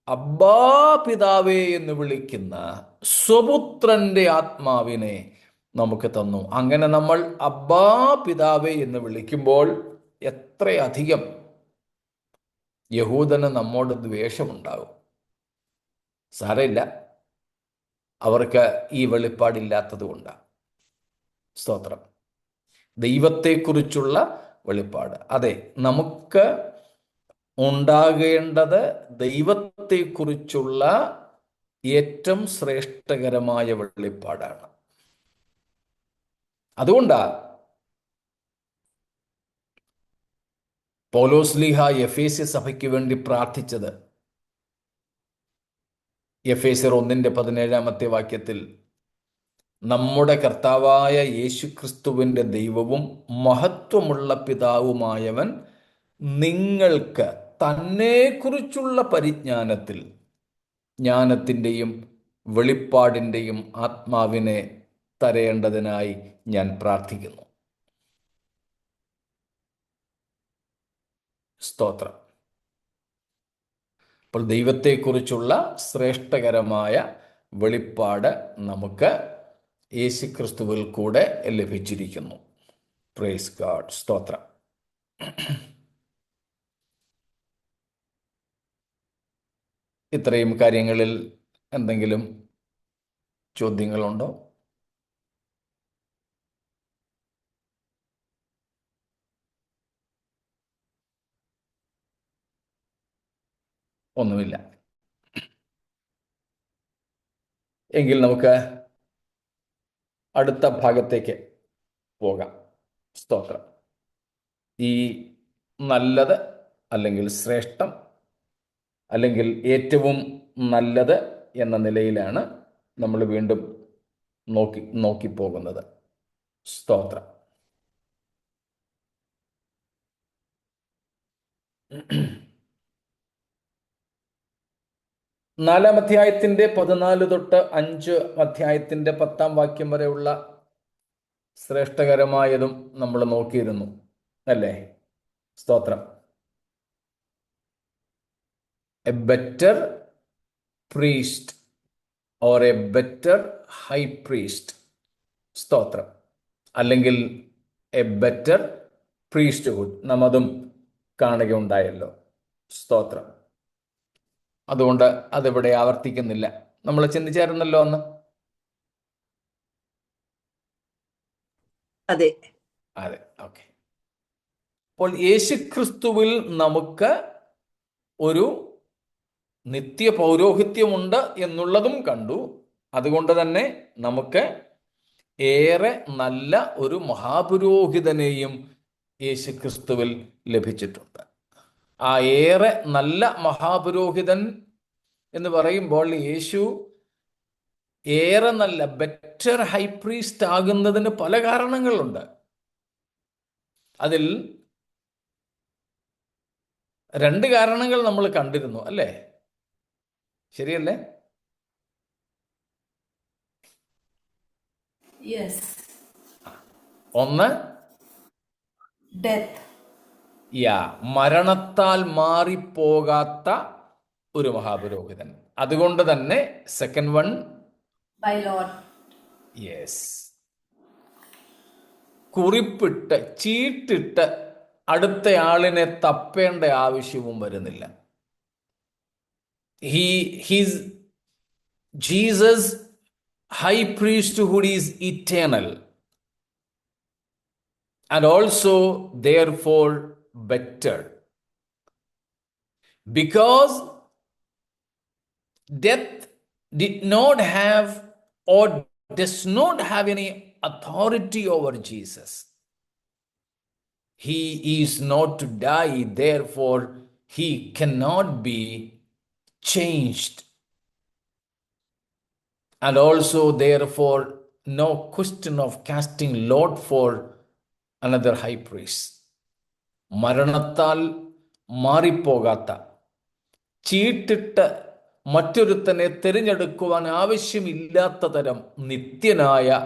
അബ്ബാ പിതാവേ എന്ന് വിളിക്കുന്ന സ്വപുത്രന്റെ ആത്മാവിനെ നമുക്ക് തന്നു. അങ്ങനെ നമ്മൾ അബ്ബാ പിതാവേ എന്ന് വിളിക്കുമ്പോൾ എത്രയധികം യഹൂദന് നമ്മോട് ദ്വേഷമുണ്ടാകും. സാരമില്ല, അവർക്ക് ഈ വെളിപ്പാടില്ലാത്തത് കൊണ്ടാണ്. സ്തോത്രം. ദൈവത്തെക്കുറിച്ചുള്ള വെളിപ്പാട്, അതെ, നമുക്ക് ഉണ്ടാകേണ്ടത് ദൈവത്തെക്കുറിച്ചുള്ള ഏറ്റവും ശ്രേഷ്ഠകരമായ വെളിപ്പാടാണ്. അതുകൊണ്ടാണ് പൗലോസ്ലീഹ എഫേസ്യ സഭയ്ക്ക് വേണ്ടി പ്രാർത്ഥിച്ചത്. എഫേസ്യർ 1:17 നമ്മുടെ കർത്താവായ യേശുക്രിസ്തുവിൻ്റെ ദൈവവും മഹത്വമുള്ള പിതാവുമായവൻ നിങ്ങൾക്ക് തന്നെക്കുറിച്ചുള്ള പരിജ്ഞാനത്തിൽ ജ്ഞാനത്തിൻ്റെയും വെളിപ്പാടിൻ്റെയും ആത്മാവിനെ തരേണ്ടതിനായി ഞാൻ പ്രാർത്ഥിക്കുന്നു. സ്തോത്രം. അപ്പോൾ ദൈവത്തെക്കുറിച്ചുള്ള ശ്രേഷ്ഠകരമായ വെളിപ്പാട് നമുക്ക് യേശുക്രിസ്തുവിൽ കൂടെ ലഭിച്ചിരിക്കുന്നു. Praise God. സ്തോത്രം. ഇത്രയും കാര്യങ്ങളിൽ എന്തെങ്കിലും ചോദ്യങ്ങളുണ്ടോ? ഒന്നുമില്ല. എങ്കിൽ നമുക്ക് അടുത്ത ഭാഗത്തേക്ക് പോകാം. സ്തോത്രം. ഈ നല്ലത് അല്ലെങ്കിൽ ശ്രേഷ്ഠം അല്ലെങ്കിൽ ഏറ്റവും നല്ലത് എന്ന നിലയിലാണ് നമ്മൾ വീണ്ടും നോക്കിപ്പോകുന്നത്. സ്തോത്രം. നാലാം അധ്യായത്തിന്റെ 14 തൊട്ട് 5 അധ്യായത്തിന്റെ 10 വാക്യം വരെയുള്ള ശ്രേഷ്ഠകരമായതും നമ്മൾ നോക്കിയിരുന്നു അല്ലേ? സ്തോത്രം. A better priest or A better high priest. സ്തോത്രം. അല്ലെങ്കിൽ എ ബെറ്റർ പ്രീസ്റ്റ്ഹുഡ്, നാം അതും കാണുകയുണ്ടായല്ലോ. സ്തോത്രം. അതുകൊണ്ട് അതിവിടെ ആവർത്തിക്കുന്നില്ല. നമ്മൾ ചിന്തിച്ചായിരുന്നല്ലോ അന്ന്. അതെ, ഓക്കെ. അപ്പോൾ യേശുക്രിസ്തുവിൽ നമുക്ക് ഒരു നിത്യ പൗരോഹിത്യമുണ്ട് എന്നുള്ളതും കണ്ടു. അതുകൊണ്ട് തന്നെ നമുക്ക് ഏറെ നല്ല ഒരു മഹാപുരോഹിതനെയും യേശുക്രിസ്തുവിൽ ലഭിച്ചിട്ടുണ്ട്. ആ ഏറെ നല്ല മഹാപുരോഹിതൻ എന്ന് പറയുമ്പോൾ യേശു ഏറെ നല്ല ബെറ്റർ ഹൈ പ്രീസ്റ്റ് ആകുന്നതിന് പല കാരണങ്ങളുണ്ട്. അതിൽ രണ്ട് കാരണങ്ങൾ നമ്മൾ കണ്ടിരുന്നു അല്ലേ? ശരിയല്ലേ? Yes. ഒന്ന്, Death. മരണത്താൽ മാറിപ്പോകാത്ത ഒരു മഹാപുരോഹിതൻ. അതുകൊണ്ട് തന്നെ second one, By Lord. Yes, കുറിപ്പിട്ട് ചീട്ടിട്ട് അടുത്തയാളിനെ തപ്പേണ്ട ആവശ്യവും വരുന്നില്ല. His Jesus high priesthood is eternal and also therefore better, because death did not have or does not have any authority over Jesus. He is not to die, therefore he cannot be changed, and also therefore no question of casting lot for another high priest. മരണത്താൽ മാറിപ്പോകാത്ത, ചീട്ടിട്ട് മറ്റൊരുത്തനെ തിരഞ്ഞെടുക്കുവാൻ ആവശ്യമില്ലാത്ത തരം നിത്യനായ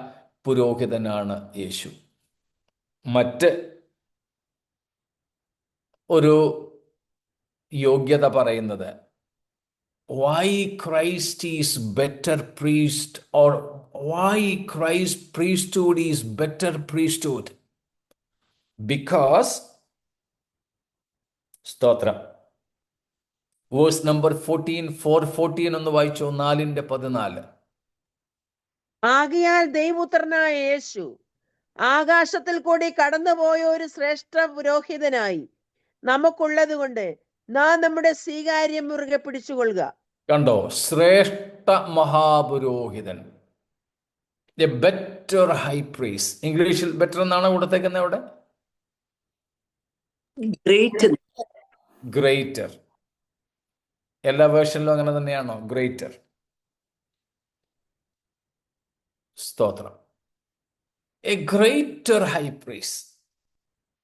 പുരോഹിതനാണ് യേശു. മറ്റ് ഒരു യോഗ്യത പറയുന്നത്, why Christ is better priest, or why Christ priesthood is better priesthood? Because, സ്തോത്രം, verse number 4:14 ഒന്ന് വായിച്ചോ, 4:14. ആകയാൽ ദൈവപുത്രനായ യേശു ആകാശത്തിൽ കൂടി കടന്നുപോയ ഒരു ശ്രേഷ്ഠ പുരോഹിതനായി നമുക്കുള്ളത് കൊണ്ട് നാം നമ്മുടെ സ്വീകാര്യം മുറുകെ പിടിച്ചുകൊള്ളുക. കണ്ടോ, ശ്രേഷ്ഠ മഹാപുരോഹിതൻ, എ ബെറ്റർ ഹൈ പ്രീസ്റ്റ്. ഇംഗ്ലീഷിൽ ബെറ്റർ എന്നാണ് കൊടുത്തേക്കുന്നത് അവിടെ, ഗ്രേറ്റ്. ഗ്രേറ്റർ. എല്ലാ വേർഷനിലും അങ്ങനെ തന്നെയാണോ? ഗ്രേറ്റർ. സ്തോത്രം. A greater high priest,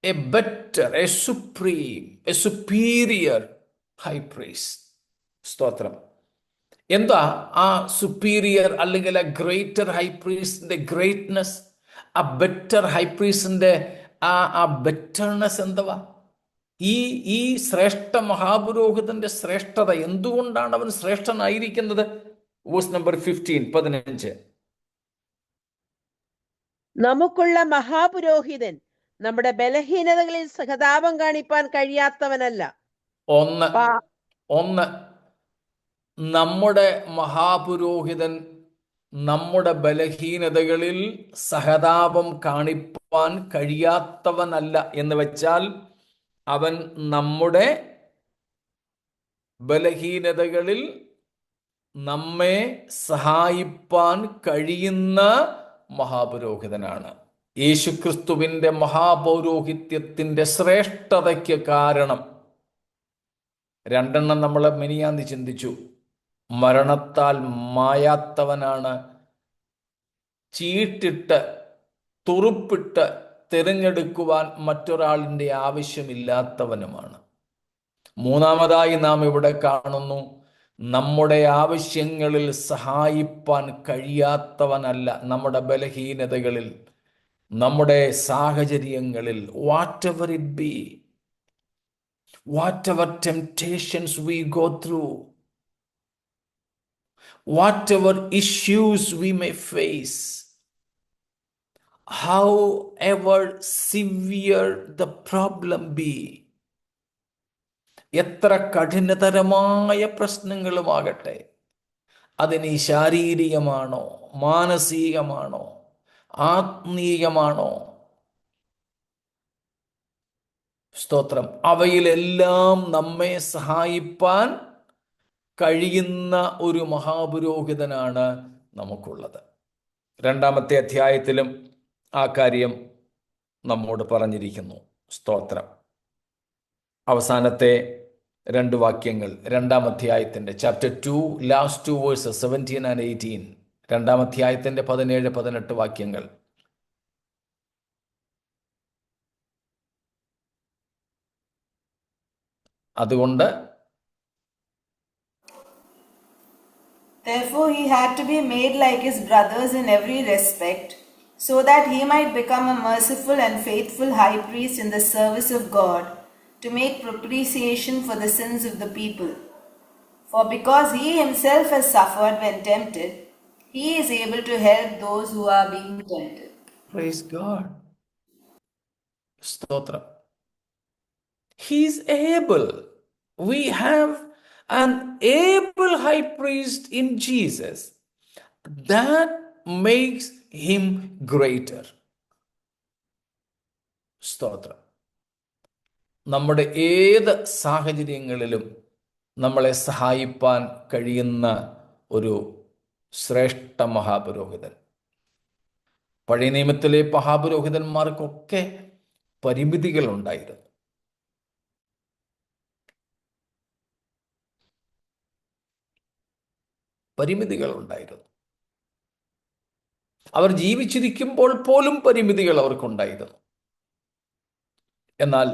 A better, A supreme, A superior high priest. സ്തോത്രം. എന്താ ആ സുപ്പീരിയർ അല്ലെങ്കിൽ ആ ഗ്രേറ്റർ ഹൈ പ്രീസ്റ്റിന്റെ ഗ്രേറ്റ്നെസ്? ആ ബെറ്റർ ഹൈ പ്രീസ്റ്റിന്റെ ആ ബെറ്റർനെസ് എന്തുവാ? ഈ ശ്രേഷ്ഠ മഹാപുരോഹിതന്റെ ശ്രേഷ്ഠത എന്തുകൊണ്ടാണ് അവൻ ശ്രേഷ്ഠനായിരിക്കുന്നത്? Verse number 15. നമുക്കുള്ള മഹാപുരോഹിതൻ നമ്മുടെ ബലഹീനതകളിൽ സഹതാപം കാണിപ്പാൻ കഴിയാത്തവനല്ല. ഒന്ന്, നമ്മുടെ മഹാപുരോഹിതൻ നമ്മുടെ ബലഹീനതകളിൽ സഹതാപം കാണിപ്പാൻ കഴിയാത്തവനല്ല എന്ന് വെച്ചാൽ അവൻ നമ്മുടെ ബലഹീനതകളിൽ നമ്മെ സഹായിപ്പാൻ കഴിയുന്ന മഹാപുരോഹിതനാണ്. യേശുക്രിസ്തുവിന്റെ മഹാപൗരോഹിത്യത്തിന്റെ ശ്രേഷ്ഠതയ്ക്ക് കാരണം രണ്ടെണ്ണം നമ്മൾ മിനിയാന്തി ചിന്തിച്ചു. മരണത്താൽ മായാത്തവനാണ്, ചീട്ടിട്ട് തുറുപ്പിട്ട് തിരഞ്ഞെടുക്കുവാൻ മറ്റൊരാളിൻ്റെ ആവശ്യമില്ലാത്തവനുമാണ്. മൂന്നാമതായി നാം ഇവിടെ കാണുന്നു, നമ്മുടെ ആവശ്യങ്ങളിൽ സഹായിപ്പാൻ കഴിയാത്തവനല്ല. നമ്മുടെ ബലഹീനതകളിൽ, നമ്മുടെ സാഹചര്യങ്ങളിൽ, whatever it be, whatever temptations we go through, whatever issues we may face, however severe the problem be, എത്ര കഠിനതരമായ പ്രശ്നങ്ങളുമാകട്ടെ, അതിന് ശാരീരികമാണോ, മാനസികമാണോ, ആത്മീയമാണോ, സ്തോത്രം, അവയിലെല്ലാം നമ്മെ സഹായിപ്പാൻ കഴിയുന്ന ഒരു മഹാപുരോഹിതനാണ് നമുക്കുള്ളത്. 2-ാമത്തെ അധ്യായത്തിലും ആ കാര്യം നമ്മോട് പറഞ്ഞിരിക്കുന്നു. സ്തോത്രം. അവസാനത്തെ 2 വാക്യങ്ങൾ 2-ാം അധ്യായത്തിന്റെ ചാപ്റ്റർ 2 ലാസ്റ്റ് 2 വേഴ്സസ് 17 and 18. 2-ാം അധ്യായത്തിന്റെ 17-18 വാക്യങ്ങൾ. അതുകൊണ്ട് Therefore, he had to be made like his brothers in every respect, so that he might become a merciful and faithful high priest in the service of God, to make propitiation for the sins of the people. For because he himself has suffered when tempted, he is able to help those who are being tempted. Praise God, സ്തോത്രം. He is able. We have an able high priest in Jesus. That makes him greater. സ്തോത്രം. നമ്മുടെ ഏത് സാഹചര്യങ്ങളിലും നമ്മളെ സഹായിപ്പാൻ കഴിയുന്ന ഒരു ശ്രേഷ്ഠ മഹാപുരോഹിതൻ. പഴയ നിയമത്തിലെ മഹാപുരോഹിതന്മാർക്കൊക്കെ പരിമിതികളുണ്ടായിരുന്നു. അവർ ജീവിച്ചിരിക്കുമ്പോൾ പോലും പരിമിതികൾ അവർക്കുണ്ടായിരുന്നു. എന്നാൽ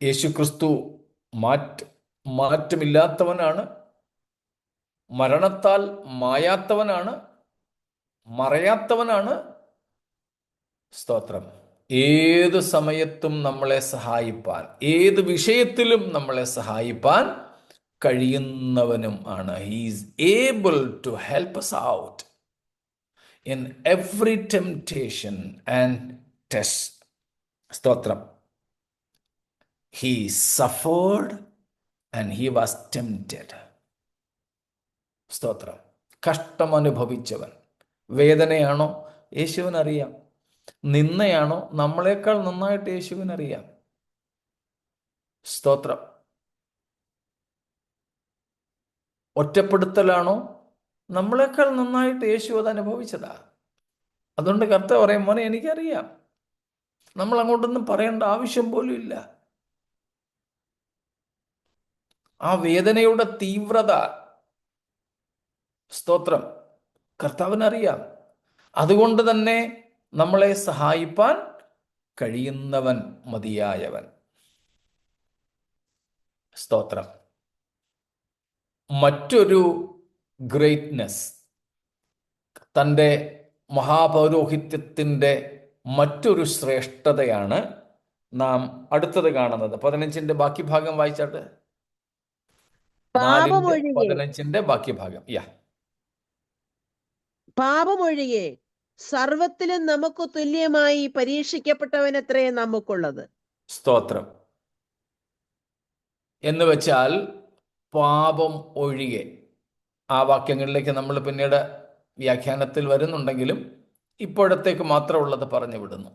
യേശുക്രിസ്തു മാറ്റമില്ലാത്തവനാണ്, മരണത്താൽ മായാത്തവനാണ്, മറയാത്തവനാണ്. സ്തോത്രം. ഏത് സമയത്തും നമ്മളെ സഹായിപ്പാൻ, ഏത് വിഷയത്തിലും നമ്മളെ സഹായിപ്പാൻ കഴിയുന്നവനും ആണ്. He is able to help us out in every temptation and test. സ്തോത്രം. He suffered and he was tempted. സ്തോത്രം. കഷ്ടം അനുഭവിച്ചവൻ. വേദനയാണോ? യേശുവിനറിയാം. നിന്ദയാണോ? നമ്മളെക്കാൾ നന്നായിട്ട് യേശുവിനറിയാം. സ്തോത്രം. ഒറ്റപ്പെടുത്തലാണോ? നമ്മളെക്കാൾ നന്നായിട്ട് യേശു അത് അനുഭവിച്ചതാ. അതുകൊണ്ട് കർത്താവ് പറയും, മോനെ എനിക്കറിയാം, നമ്മൾ അങ്ങോട്ടൊന്നും പറയേണ്ട ആവശ്യം പോലും ഇല്ല. ആ വേദനയുടെ തീവ്രത, സ്തോത്രം, കർത്താവിനറിയാം. അതുകൊണ്ട് തന്നെ നമ്മളെ സഹായിപ്പാൻ കഴിയുന്നവൻ മതിയായവൻ. സ്തോത്രം. മറ്റൊരു ഗ്രേറ്റ്നെസ്, തൻ്റെ മഹാപൗരോഹിത്യത്തിൻ്റെ മറ്റൊരു ശ്രേഷ്ഠതയാണ് നാം അടുത്തത് കാണുന്നത്. 15 ബാക്കി ഭാഗം വായിച്ചാട്ട്. 4:15 ബാക്കി ഭാഗം. പാപമൊഴികെ സർവത്തിലും നമുക്ക് തുല്യമായി പരീക്ഷിക്കപ്പെട്ടവനത്രേ നമുക്കുള്ളത്. സ്തോത്രം. എന്ന് വെച്ചാൽ പാപം ഒഴികെ, ആ വാക്യങ്ങളിലേക്ക് നമ്മൾ പിന്നീട് വ്യാഖ്യാനത്തിൽ വരുന്നുണ്ടെങ്കിലും ഇപ്പോഴത്തേക്ക് മാത്രമുള്ളത് പറഞ്ഞു വിടുന്നു.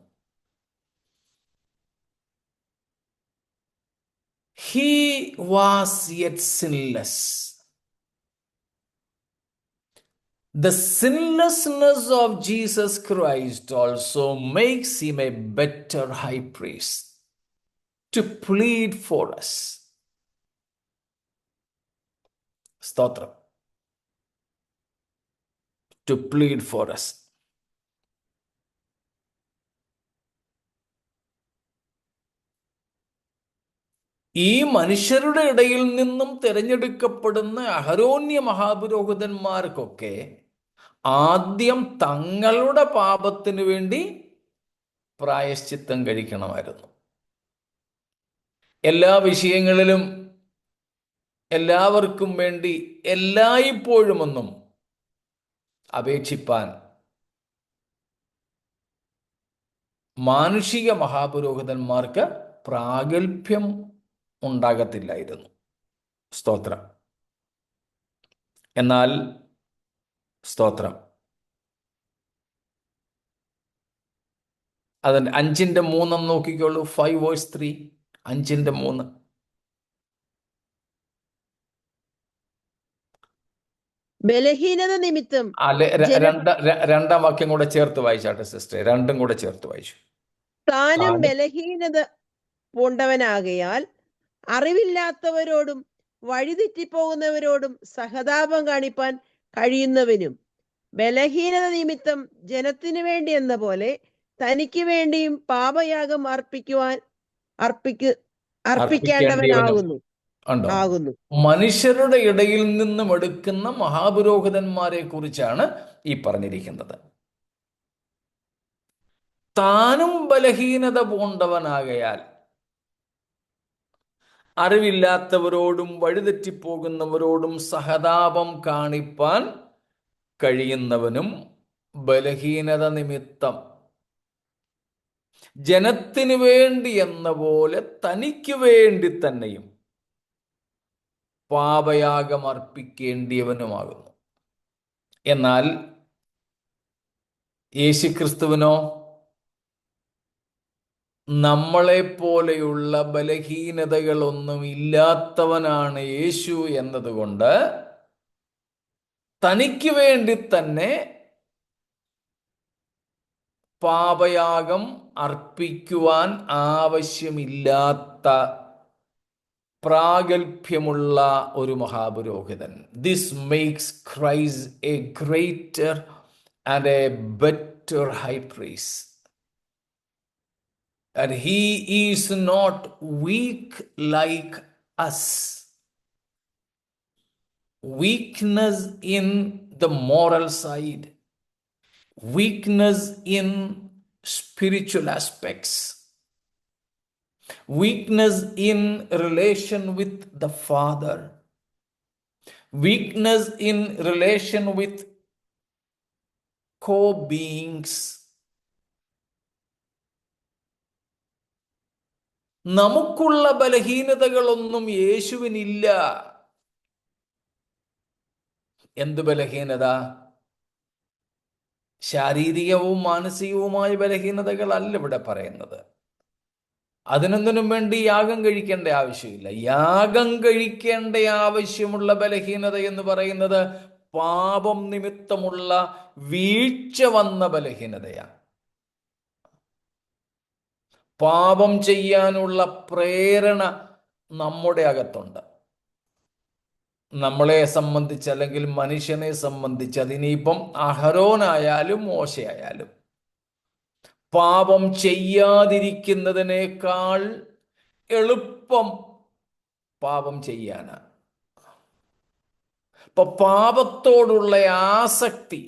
He was yet sinless. The sinlessness of Jesus Christ also makes him a better high priest to plead for us. സ്തോത്രം. To plead for us. ഈ മനുഷ്യരുടെ ഇടയിൽ നിന്നും തിരഞ്ഞെടുക്കപ്പെടുന്ന അഹരോന്യ മഹാപുരോഹിതന്മാർക്കൊക്കെ ആദ്യം തങ്ങളുടെ പാപത്തിനു വേണ്ടി പ്രായശ്ചിത്തം കഴിക്കണമായിരുന്നു. എല്ലാ വിഷയങ്ങളിലും എല്ലാവർക്കും വേണ്ടി എല്ലായ്പ്പോഴുമൊന്നും അപേക്ഷിപ്പാൻ മാനുഷിക മഹാപുരോഹിതന്മാർക്ക് പ്രാഗൽഭ്യം ഉണ്ടാകത്തില്ലായിരുന്നു. സ്തോത്രം. എന്നാൽ സ്തോത്രം, അതിൻ്റെ 5:3 നോക്കിക്കോളൂ. 5:3, 5:3. ബലഹീനത നിമിത്തം രണ്ടാം വാക്യം കൂടെ ചേർത്ത് വായിച്ചാട്ടെ സിസ്റ്റർ, രണ്ടും കൂടെ ചേർത്ത് വായിച്ചു. താനും ബലഹീനത പൂണ്ടവനാകയാൽ അറിവില്ലാത്തവരോടും വഴിതെറ്റിപ്പോകുന്നവരോടും സഹതാപം കാണിപ്പാൻ കഴിയുന്നവനും ബലഹീനത നിമിത്തം ജനത്തിനു വേണ്ടി എന്ന പോലെ തനിക്ക് വേണ്ടിയും പാപയാഗം അർപ്പിക്കേണ്ടവനാകുന്നു. ഉണ്ടോ? ആകുന്നു. മനുഷ്യരുടെ ഇടയിൽ നിന്നും എടുക്കുന്ന മഹാപുരോഹിതന്മാരെ കുറിച്ചാണ് ഈ പറഞ്ഞിരിക്കുന്നത്. താനും ബലഹീനത പൂണ്ടവനാകയാൽ അറിവില്ലാത്തവരോടും വഴിതെറ്റിപ്പോകുന്നവരോടും സഹതാപം കാണിപ്പാൻ കഴിയുന്നവനും ബലഹീനത നിമിത്തം ജനത്തിനു വേണ്ടി എന്ന പോലെ തനിക്ക് വേണ്ടി തന്നെയും പാപയാഗം അർപ്പിക്കേണ്ടിയവനുമാകുന്നു. എന്നാൽ യേശുക്രിസ്തുവിനോ നമ്മളെപ്പോലെയുള്ള ബലഹീനതകളൊന്നും ഇല്ലാത്തവനാണ് യേശു എന്നതുകൊണ്ട് തനിക്ക് വേണ്ടി തന്നെ പാപയാഗം അർപ്പിക്കുവാൻ ആവശ്യമില്ലാത്ത പ്രാഗൽഭ്യമുള്ള ഒരു മഹാപുരോഹിതൻ. This makes Christ A greater and A better high priest. And he is not weak like us. Weakness in the moral side, weakness in spiritual aspects, weakness in relation with the Father, weakness in relation with co-beings. നമുക്കുള്ള ബലഹീനതകളൊന്നും യേശുവിനില്ല. എന്ത് ബലഹീനത? ശാരീരികവും മാനസികവുമായ ബലഹീനതകളല്ല ഇവിടെ പറയുന്നത്. അതിനൊന്നിനും വേണ്ടി യാഗം കഴിക്കേണ്ട ആവശ്യമില്ല. യാഗം കഴിക്കേണ്ട ആവശ്യമുള്ള ബലഹീനത എന്ന് പറയുന്നത് പാപം നിമിത്തമുള്ള വീഴ്ച വന്ന ബലഹീനതയാണ്. പാപം ചെയ്യാനുള്ള പ്രേരണ നമ്മുടെ അകത്തുണ്ട്. നമ്മളെ സംബന്ധിച്ച് അല്ലെങ്കിൽ മനുഷ്യനെ സംബന്ധിച്ച് അതിനിപ്പം അഹരോനായാലും മോശയായാലും പാപം ചെയ്യാതിരിക്കുന്നതിനേക്കാൾ എളുപ്പം പാപം ചെയ്യാനാണ്. ഇപ്പൊ പാപത്തോടുള്ള ആസക്തി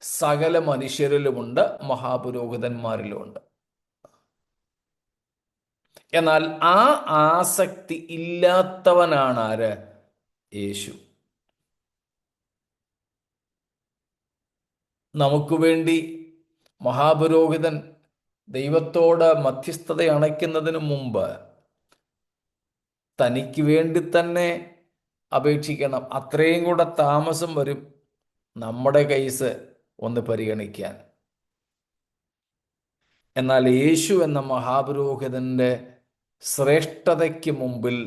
സകല മനുഷ്യരിലുമുണ്ട്, മഹാപുരോഹിതന്മാരിലുമുണ്ട്. എന്നാൽ ആ ആസക്തി ഇല്ലാത്തവനാണ് ആര്? യേശു. നമുക്ക് വേണ്ടി മഹാപുരോഹിതൻ ദൈവത്തോട് മധ്യസ്ഥത അണയ്ക്കുന്നതിന് മുമ്പ് തനിക്ക് വേണ്ടി തന്നെ അപേക്ഷിക്കണം. അത്രയും കൂടെ താമസം വരും നമ്മുടെ കേസ് ഒന്ന് പരിഗണിക്കാൻ. എന്നാൽ യേശു എന്ന മഹാപുരോഹിതന്റെ ശ്രേഷ്ഠതയ്ക്ക് മുമ്പിൽ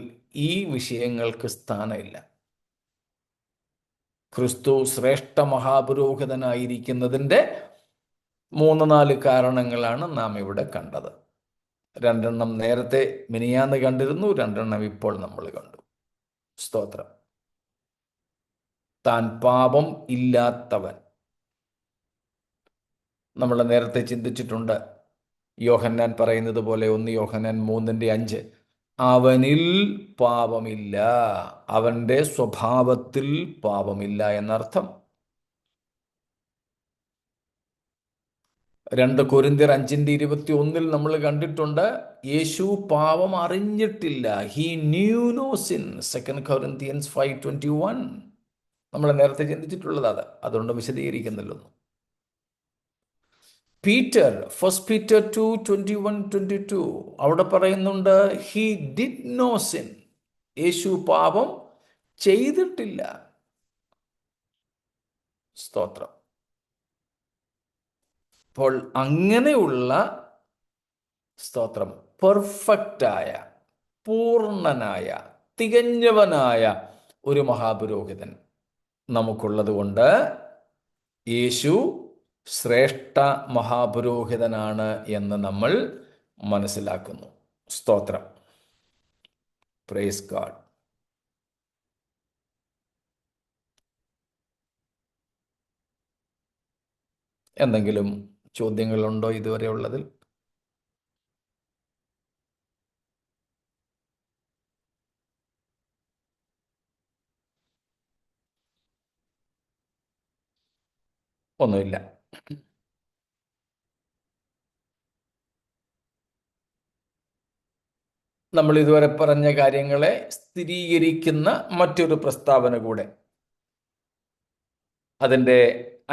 ഈ വിഷയങ്ങൾക്ക് സ്ഥാനമില്ല. ക്രിസ്തു ശ്രേഷ്ഠ മഹാപുരോഹിതനായിരിക്കുന്നതിൻ്റെ 3-4 കാരണങ്ങളാണ് നാം ഇവിടെ കണ്ടത്. 2 നേരത്തെ മിനിയാന്ന് കണ്ടിരുന്നു, 2 ഇപ്പോൾ നമ്മൾ കണ്ടു. സ്തോത്രം. താൻ പാപം ഇല്ലാത്തവൻ. നമ്മൾ നേരത്തെ ചിന്തിച്ചിട്ടുണ്ട്. യോഹന്നാൻ പറയുന്നത് പോലെ 1 യോഹന്നാൻ 3:5 അവനിൽ പാപമില്ല, അവന്റെ സ്വഭാവത്തിൽ പാപമില്ല എന്നർത്ഥം. 2 കൊരിന്ത്യർ 5:21 നമ്മൾ കണ്ടിട്ടുണ്ട്, യേശു പാപം അറിഞ്ഞിട്ടില്ല. He knew no sin. 2 Corinthians 5:21 നമ്മൾ നേരത്തെ ചിന്തിച്ചിട്ടുള്ളത്. അതുകൊണ്ട് വിശദീകരിക്കുന്നില്ല. പീറ്റർ, 1 Peter 2:21-22 അവിടെ പറയുന്നുണ്ട്, ഹി ഡിഡ് നോ സിൻ. യേശു പാപം ചെയ്തിട്ടില്ല. സ്തോത്രം. അപ്പോൾ അങ്ങനെയുള്ള സ്തോത്രം പെർഫെക്റ്റായ, പൂർണ്ണനായ, തികഞ്ഞവനായ ഒരു മഹാപുരോഹിതൻ നമുക്കുള്ളത് കൊണ്ട് യേശു ശ്രേഷ്ഠ മഹാപുരോഹിതനാണ് എന്ന് നമ്മൾ മനസ്സിലാക്കുന്നു. സ്തോത്രം. Praise God. എന്തെങ്കിലും ചോദ്യങ്ങളുണ്ടോ ഇതുവരെ ഉള്ളതിൽ? ഒന്നുമില്ല. നമ്മൾ ഇതുവരെ പറഞ്ഞ കാര്യങ്ങളെ സ്ഥിരീകരിക്കുന്ന മറ്റൊരു പ്രസ്താവന കൂടെ അതിൻ്റെ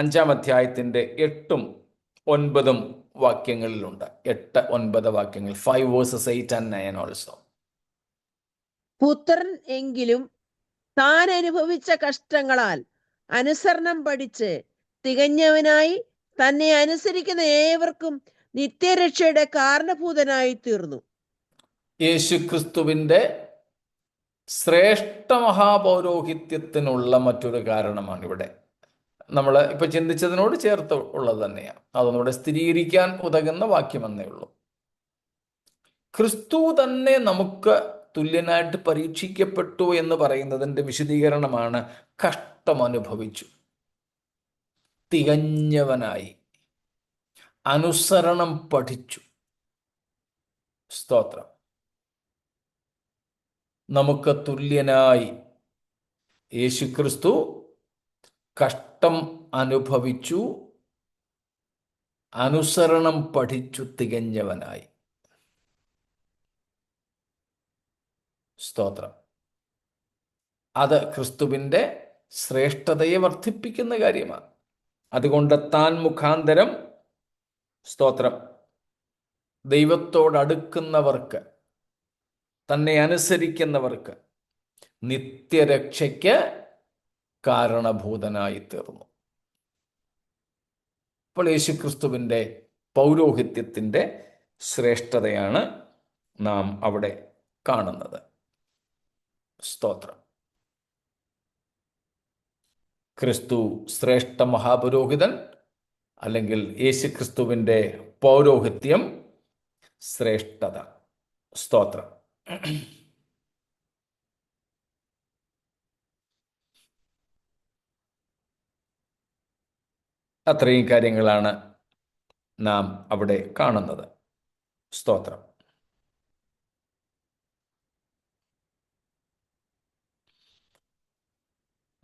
5-ാം അധ്യായത്തിൻ്റെ 8ഉം 9ഉം വാക്യങ്ങളിലുണ്ട്. 8, 9 വാക്യങ്ങൾ. 5 verses 8 and 9 ഓൾസോ. പുത്രൻ എങ്കിലും താൻ അനുഭവിച്ച കഷ്ടങ്ങളാൽ അനുസരണം പഠിച്ച് തികഞ്ഞവനായി തന്നെ അനുസരിക്കുന്ന ഏവർക്കും നിത്യരക്ഷയുടെ കാരണഭൂതനായി തീർന്നു. യേശുക്രിസ്തുവിൻ്റെ ശ്രേഷ്ഠ മഹാപൗരോഹിത്യത്തിനുള്ള മറ്റൊരു കാരണമാണ് ഇവിടെ നമ്മൾ ഇപ്പൊ ചിന്തിച്ചതിനോട് ചേർത്ത് ഉള്ളത് തന്നെയാണ്. അതൊന്നുകൂടെ സ്ഥിരീകരിക്കാൻ ഉതകുന്ന വാക്യമെന്നേ ഉള്ളൂ. ക്രിസ്തു തന്നെ നമുക്ക് തുല്യനായിട്ട് പരീക്ഷിക്കപ്പെട്ടു എന്ന് പറയുന്നതിൻ്റെ വിശദീകരണമാണ് കഷ്ടം അനുഭവിച്ചു, തികഞ്ഞവനായി, അനുസരണം പഠിച്ചു. സ്തോത്രം. നമുക്ക് തുല്യനായി യേശുക്രിസ്തു കഷ്ടം അനുഭവിച്ചു, അനുസരണം പഠിച്ചു, തികഞ്ഞവനായി. സ്തോത്രം. അത് ക്രിസ്തുവിൻ്റെ ശ്രേഷ്ഠതയെ വർദ്ധിപ്പിക്കുന്ന കാര്യമാണ്. അതുകൊണ്ട് താൻ മുഖാന്തരം, സ്തോത്രം, ദൈവത്തോടടുക്കുന്നവർക്ക്, തന്നെ അനുസരിക്കുന്നവർക്ക് നിത്യരക്ഷയ്ക്ക് കാരണഭൂതനായി തീർന്നു. അപ്പോൾ യേശുക്രിസ്തുവിൻ്റെ പൗരോഹിത്യത്തിൻ്റെ ശ്രേഷ്ഠതയാണ് നാം അവിടെ കാണുന്നത്. സ്തോത്രം. ക്രിസ്തു ശ്രേഷ്ഠ മഹാപുരോഹിതൻ, അല്ലെങ്കിൽ യേശുക്രിസ്തുവിൻ്റെ പൗരോഹിത്യം ശ്രേഷ്ഠത. സ്തോത്രം. അത്രയും കാര്യങ്ങളാണ് നാം അവിടെ കാണുന്നത്. സ്തോത്രം.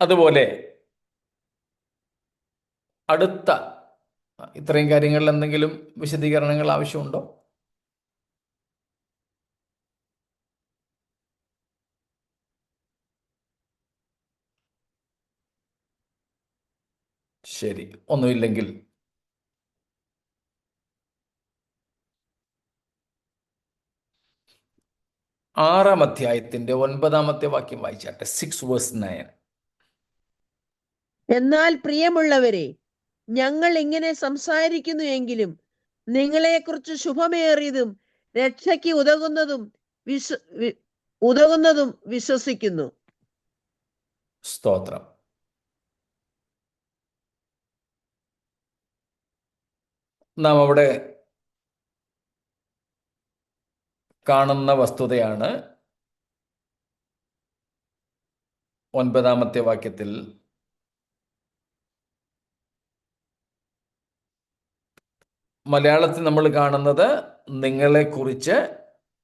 അതുപോലെ അടുത്ത ഇത്രയും കാര്യങ്ങളിൽ എന്തെങ്കിലും വിശദീകരണങ്ങൾ ആവശ്യമുണ്ടോ? ശരി, ഒന്നുമില്ലെങ്കിൽ ആറാം അധ്യായത്തിന്റെ 9-ാമത്തെ വാക്യം വായിച്ചാട്ടെ. 6 verse 9. എന്നാൽ പ്രിയമുള്ളവരെ, ഞങ്ങൾ ഇങ്ങനെ സംസാരിക്കുന്നു എങ്കിലും നിങ്ങളെക്കുറിച്ച് ശുഭമേറിയതും രക്ഷയ്ക്ക് ഉതകുന്നതും വിശ്വസിക്കുന്നു. സ്തോത്രം. നാം അവിടെ കാണുന്ന വസ്തുതയാണ് 9-ാമത്തെ വാക്യത്തിൽ മലയാളത്തിൽ നമ്മൾ കാണുന്നത് നിങ്ങളെക്കുറിച്ച്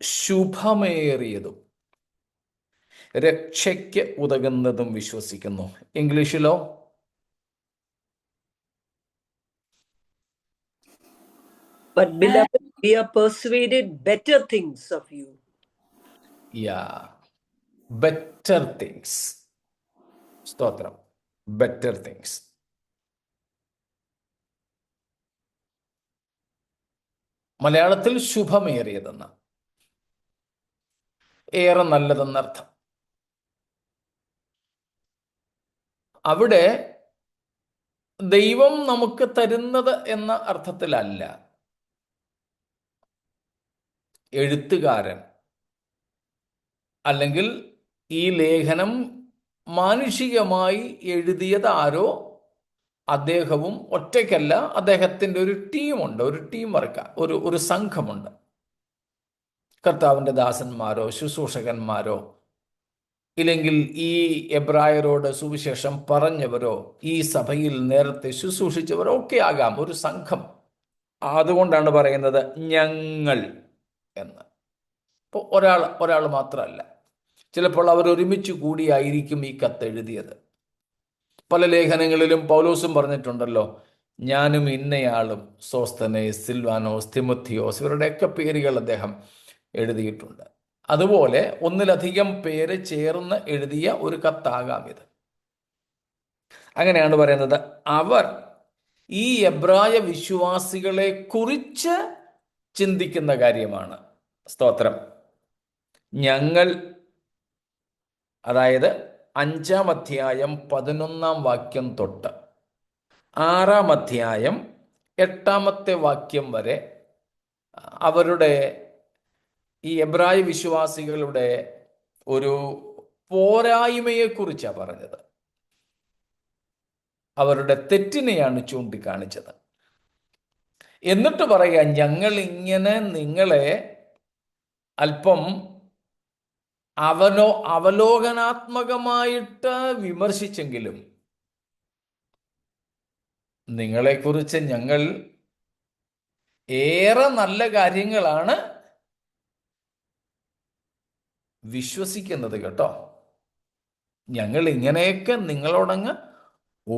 ശുഭമേറിയതും രക്ഷയ്ക്ക് ഉതകുന്നതും വിശ്വസിക്കുന്നു. ഇംഗ്ലീഷിലോ? But beloved, we are persuaded better things of you. Yeah, better things. സ്തോത്രം. better things. മലയാളത്തിൽ ശുഭമേറിയതെന്ന്, ഏറെ നല്ലതെന്നർത്ഥം. അവിടെ ദൈവം നമുക്ക് തരുന്നത് എന്ന അർത്ഥത്തിലല്ല. എഴുത്തുകാരൻ അല്ലെങ്കിൽ ഈ ലേഖനം മാനുഷികമായി എഴുതിയതാരോ അദ്ദേഹവും ഒറ്റയ്ക്കല്ല, അദ്ദേഹത്തിൻ്റെ ഒരു ടീമുണ്ട്, ഒരു ടീം വർക്ക്, ഒരു സംഘമുണ്ട്. കർത്താവിൻ്റെ ദാസന്മാരോ ശുശ്രൂഷകന്മാരോ ഇല്ലെങ്കിൽ ഈ എബ്രായരോട് സുവിശേഷം പറഞ്ഞവരോ ഈ സഭയിൽ നേരത്തെ ശുശ്രൂഷിച്ചവരോ ഒക്കെ ആകാം, ഒരു സംഘം. അതുകൊണ്ടാണ് പറയുന്നത് ഞങ്ങൾ എന്ന്. ഇപ്പോൾ ഒരാൾ മാത്രമല്ല, ചിലപ്പോൾ അവർ ഒരുമിച്ച് കൂടിയായിരിക്കും ഈ കത്ത് എഴുതിയത്. പല ലേഖനങ്ങളിലും പൗലോസും പറഞ്ഞിട്ടുണ്ടല്ലോ, ഞാനും ഇന്നയാളും, സോസ്തനേസ്, സിൽവാനോസ്, തിമോത്തിയോസ്, ഇവരുടെയൊക്കെ പേരുകൾ അദ്ദേഹം എഴുതിയിട്ടുണ്ട്. അതുപോലെ ഒന്നിലധികം പേര് ചേർന്ന് എഴുതിയ ഒരു കത്താകാം ഇത്. അങ്ങനെയാണ് പറയുന്നത്, അവർ ഈ എബ്രായ വിശ്വാസികളെ കുറിച്ച് ചിന്തിക്കുന്ന കാര്യമാണ്. സ്തോത്രം. ഞങ്ങൾ, അതായത് 5-ാം അധ്യായം 11-ാം വാക്യം തൊട്ട് 6-ാം അധ്യായം 8-ാമത്തെ വാക്യം വരെ അവരുടെ, ഈ എബ്രായ വിശ്വാസികളുടെ ഒരു പോരായ്മയെക്കുറിച്ചാണ് പറഞ്ഞത്. അവരുടെ തെറ്റിനെയാണ് ചൂണ്ടിക്കാണിച്ചത്. എന്നിട്ട് പറയുക, ഞങ്ങൾ ഇങ്ങനെ നിങ്ങളെ അല്പം അവലോകനാത്മകമായിട്ട് വിമർശിച്ചെങ്കിലും നിങ്ങളെക്കുറിച്ച് ഞങ്ങൾ ഏറെ നല്ല കാര്യങ്ങളാണ് വിശ്വസിക്കുന്നത് കേട്ടോ. ഞങ്ങൾ ഇങ്ങനെയൊക്കെ നിങ്ങളോടങ്ങ്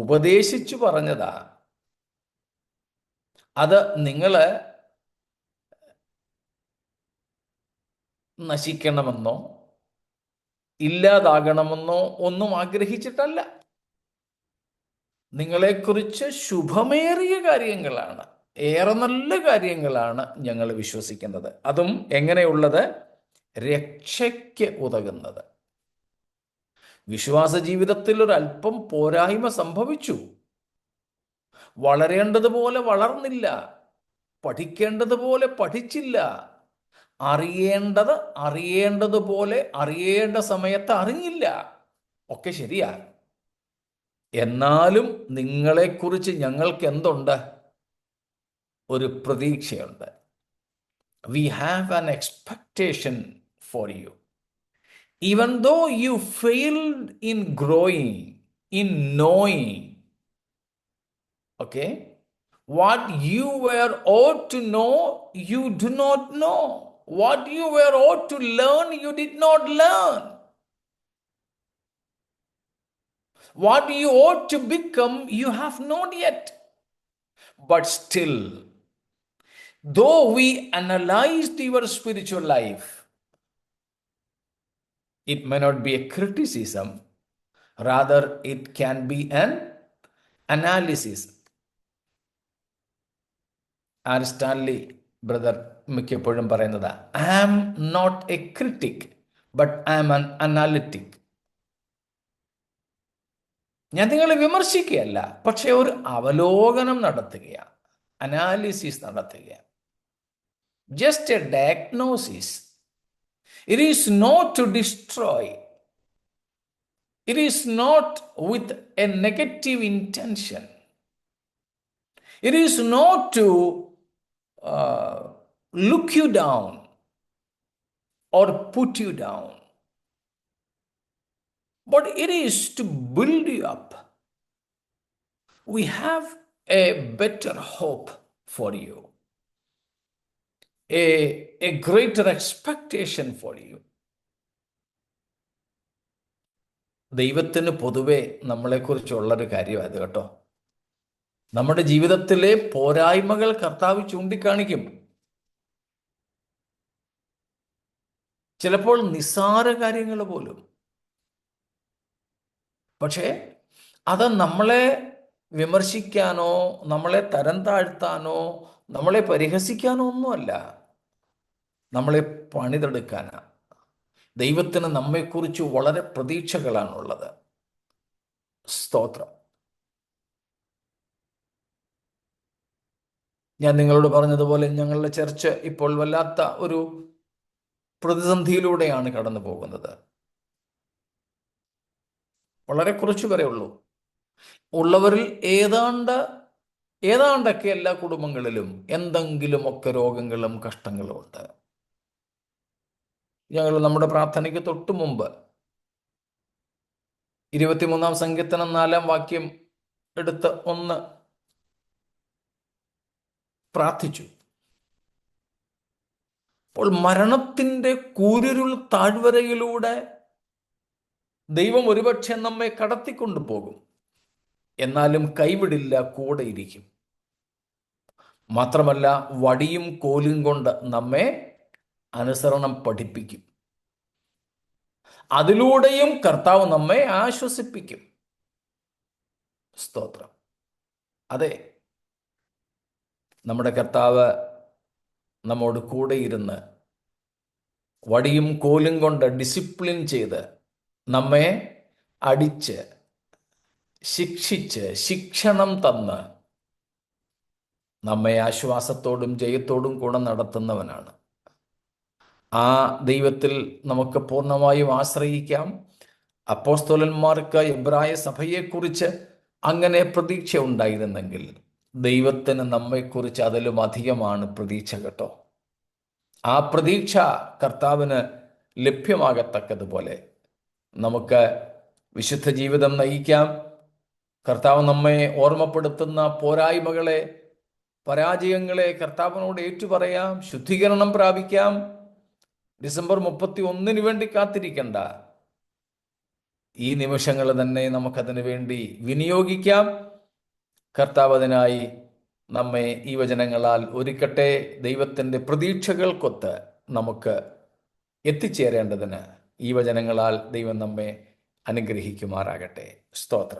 ഉപദേശിച്ചു പറഞ്ഞതാ. അത് നിങ്ങൾ നശിക്കണമെന്നോ ഇല്ലാതാകണമെന്നോ ഒന്നും ആഗ്രഹിച്ചിട്ടല്ല. നിങ്ങളെക്കുറിച്ച് ശുഭമേറിയ കാര്യങ്ങളാണ്, ഏറെ നല്ല കാര്യങ്ങളാണ് ഞങ്ങൾ വിശ്വസിക്കുന്നത്. അതും എങ്ങനെയുള്ളത്? രക്ഷയ്ക്ക് ഉതകുന്നത്. വിശ്വാസ ജീവിതത്തിൽ ഒരല്പം പോരായ്മ സംഭവിച്ചു. വളരേണ്ടതുപോലെ വളർന്നില്ല, പഠിക്കേണ്ടതുപോലെ പഠിച്ചില്ല, അറിയേണ്ടതുപോലെ അറിയേണ്ട സമയത്ത് അറിഞ്ഞില്ല. ഒക്കെ ശരിയാ. എന്നാലും നിങ്ങളെക്കുറിച്ച് ഞങ്ങൾക്ക് എന്തുണ്ട്? ഒരു പ്രതീക്ഷയുണ്ട്. We have an expectation for you. Even though you failed in growing, in knowing, okay, what you were ought to know, you do not know. What you were ought to learn, you did not learn. What you ought to become, you have not yet. But still, though we analyzed your spiritual life, it may not be a criticism, rather it can be an analysis. R Stanley brother മിക്കപ്പോഴും പറയുന്നത്, I am not a critic but I am an analytic. ഞാൻ നിങ്ങളെ വിമർശിക്കുകയല്ല, പക്ഷെ ഒരു അവലോകനം നടത്തുകയാണ്, analysis നടത്തുകയാണ്. Just a diagnosis. It is not to destroy. It is not with a negative intention. It is not to look you down or put you down, but it is to build you up. We have a better hope for you, a greater expectation for you. ദൈവത്തിന് പൊതുവെ നമ്മളെക്കുറിച്ചുള്ളൊരു കാര്യമാണ് കേട്ടോ. നമ്മുടെ ജീവിതത്തിലെ പോരായ്മകൾ കർത്താവ് ചൂണ്ടിക്കാണിക്കും. ചിലപ്പോൾ നിസ്സാര കാര്യങ്ങൾ പോലും. പക്ഷേ അത് നമ്മളെ വിമർശിക്കാനോ നമ്മളെ തരം താഴ്ത്താനോ നമ്മളെ പരിഹസിക്കാനോ ഒന്നുമല്ല, നമ്മളെ പണിതെടുക്കാനാണ്. ദൈവത്തിന് നമ്മെക്കുറിച്ച് വളരെ പ്രതീക്ഷകളാണുള്ളത്. സ്തോത്രം. ഞാൻ നിങ്ങളോട് പറഞ്ഞതുപോലെ ഞങ്ങളുടെ ചർച്ച് ഇപ്പോൾ വല്ലാത്ത ഒരു പ്രതിസന്ധിയിലൂടെയാണ് കടന്നു പോകുന്നത്. വളരെ കുറച്ചു വരെ ഉള്ളൂ. ഉള്ളവരിൽ ഏതാണ്ടൊക്കെ എല്ലാ കുടുംബങ്ങളിലും എന്തെങ്കിലുമൊക്കെ രോഗങ്ങളും കഷ്ടങ്ങളും ഉണ്ട്. ഞങ്ങൾ നമ്മുടെ പ്രാർത്ഥനയ്ക്ക് തൊട്ടു മുമ്പ് 23-ാം സങ്കീർത്തനം 4-ാം വാക്യം എടുത്ത് ഒന്ന് പ്രാർത്ഥിച്ചു. അപ്പോൾ മരണത്തിൻ്റെ കൂരിരുൾ താഴ്വരയിലൂടെ ദൈവം ഒരുപക്ഷെ നമ്മെ കടത്തിക്കൊണ്ടു പോകും, എന്നാലും കൈവിടില്ല, കൂടെ ഇരിക്കും. മാത്രമല്ല വടിയും കോലും കൊണ്ട് നമ്മെ അനുസരണം പഠിപ്പിക്കും. അതിലൂടെയും കർത്താവ് നമ്മെ ആശ്വസിപ്പിക്കും. സ്തോത്രം. അതെ, നമ്മുടെ കർത്താവ് നമ്മോട് കൂടെ ഇരുന്ന് വടിയും കോലും കൊണ്ട് ഡിസിപ്ലിൻ ചെയ്ത് നമ്മെ അടിച്ച് ശിക്ഷിച്ച് ശിക്ഷണം തന്ന് നമ്മെ ആശ്വാസത്തോടും ജയത്തോടും കൂടെ നടത്തുന്നവനാണ്. ആ ദൈവത്തിൽ നമുക്ക് പൂർണ്ണമായും ആശ്രയിക്കാം. അപ്പോസ്തലന്മാർക്ക് എബ്രായ സഭയെക്കുറിച്ച് അങ്ങനെ പ്രതീക്ഷ ഉണ്ടായിരുന്നെങ്കിൽ ദൈവത്തിന് നമ്മെക്കുറിച്ച് അതിലും അധികമാണ് പ്രതീക്ഷ കേട്ടോ. ആ പ്രതീക്ഷ കർത്താവിന് ലഭ്യമാകത്തക്കതുപോലെ നമുക്ക് വിശുദ്ധ ജീവിതം നയിക്കാം. കർത്താവ് നമ്മെ ഓർമ്മപ്പെടുത്തുന്ന പോരായ്മകളെ, പരാജയങ്ങളെ കർത്താവിനോട് ഏറ്റുപറയാം, ശുദ്ധീകരണം പ്രാപിക്കാം. ഡിസംബർ 31 വേണ്ടി കാത്തിരിക്കണ്ട. ഈ നിമിഷങ്ങൾ തന്നെ നമുക്കതിനു വേണ്ടി വിനിയോഗിക്കാം. കർത്താവ് അതിനായി നമ്മെ ഈ വചനങ്ങളാൽ ഒരുക്കട്ടെ. ദൈവത്തിൻ്റെ പ്രതീക്ഷകൾക്കൊത്ത് നമുക്ക് എത്തിച്ചേരേണ്ടതിന് ഈ വചനങ്ങളാൽ ദൈവം നമ്മെ അനുഗ്രഹിക്കുമാറാകട്ടെ. സ്തോത്രം.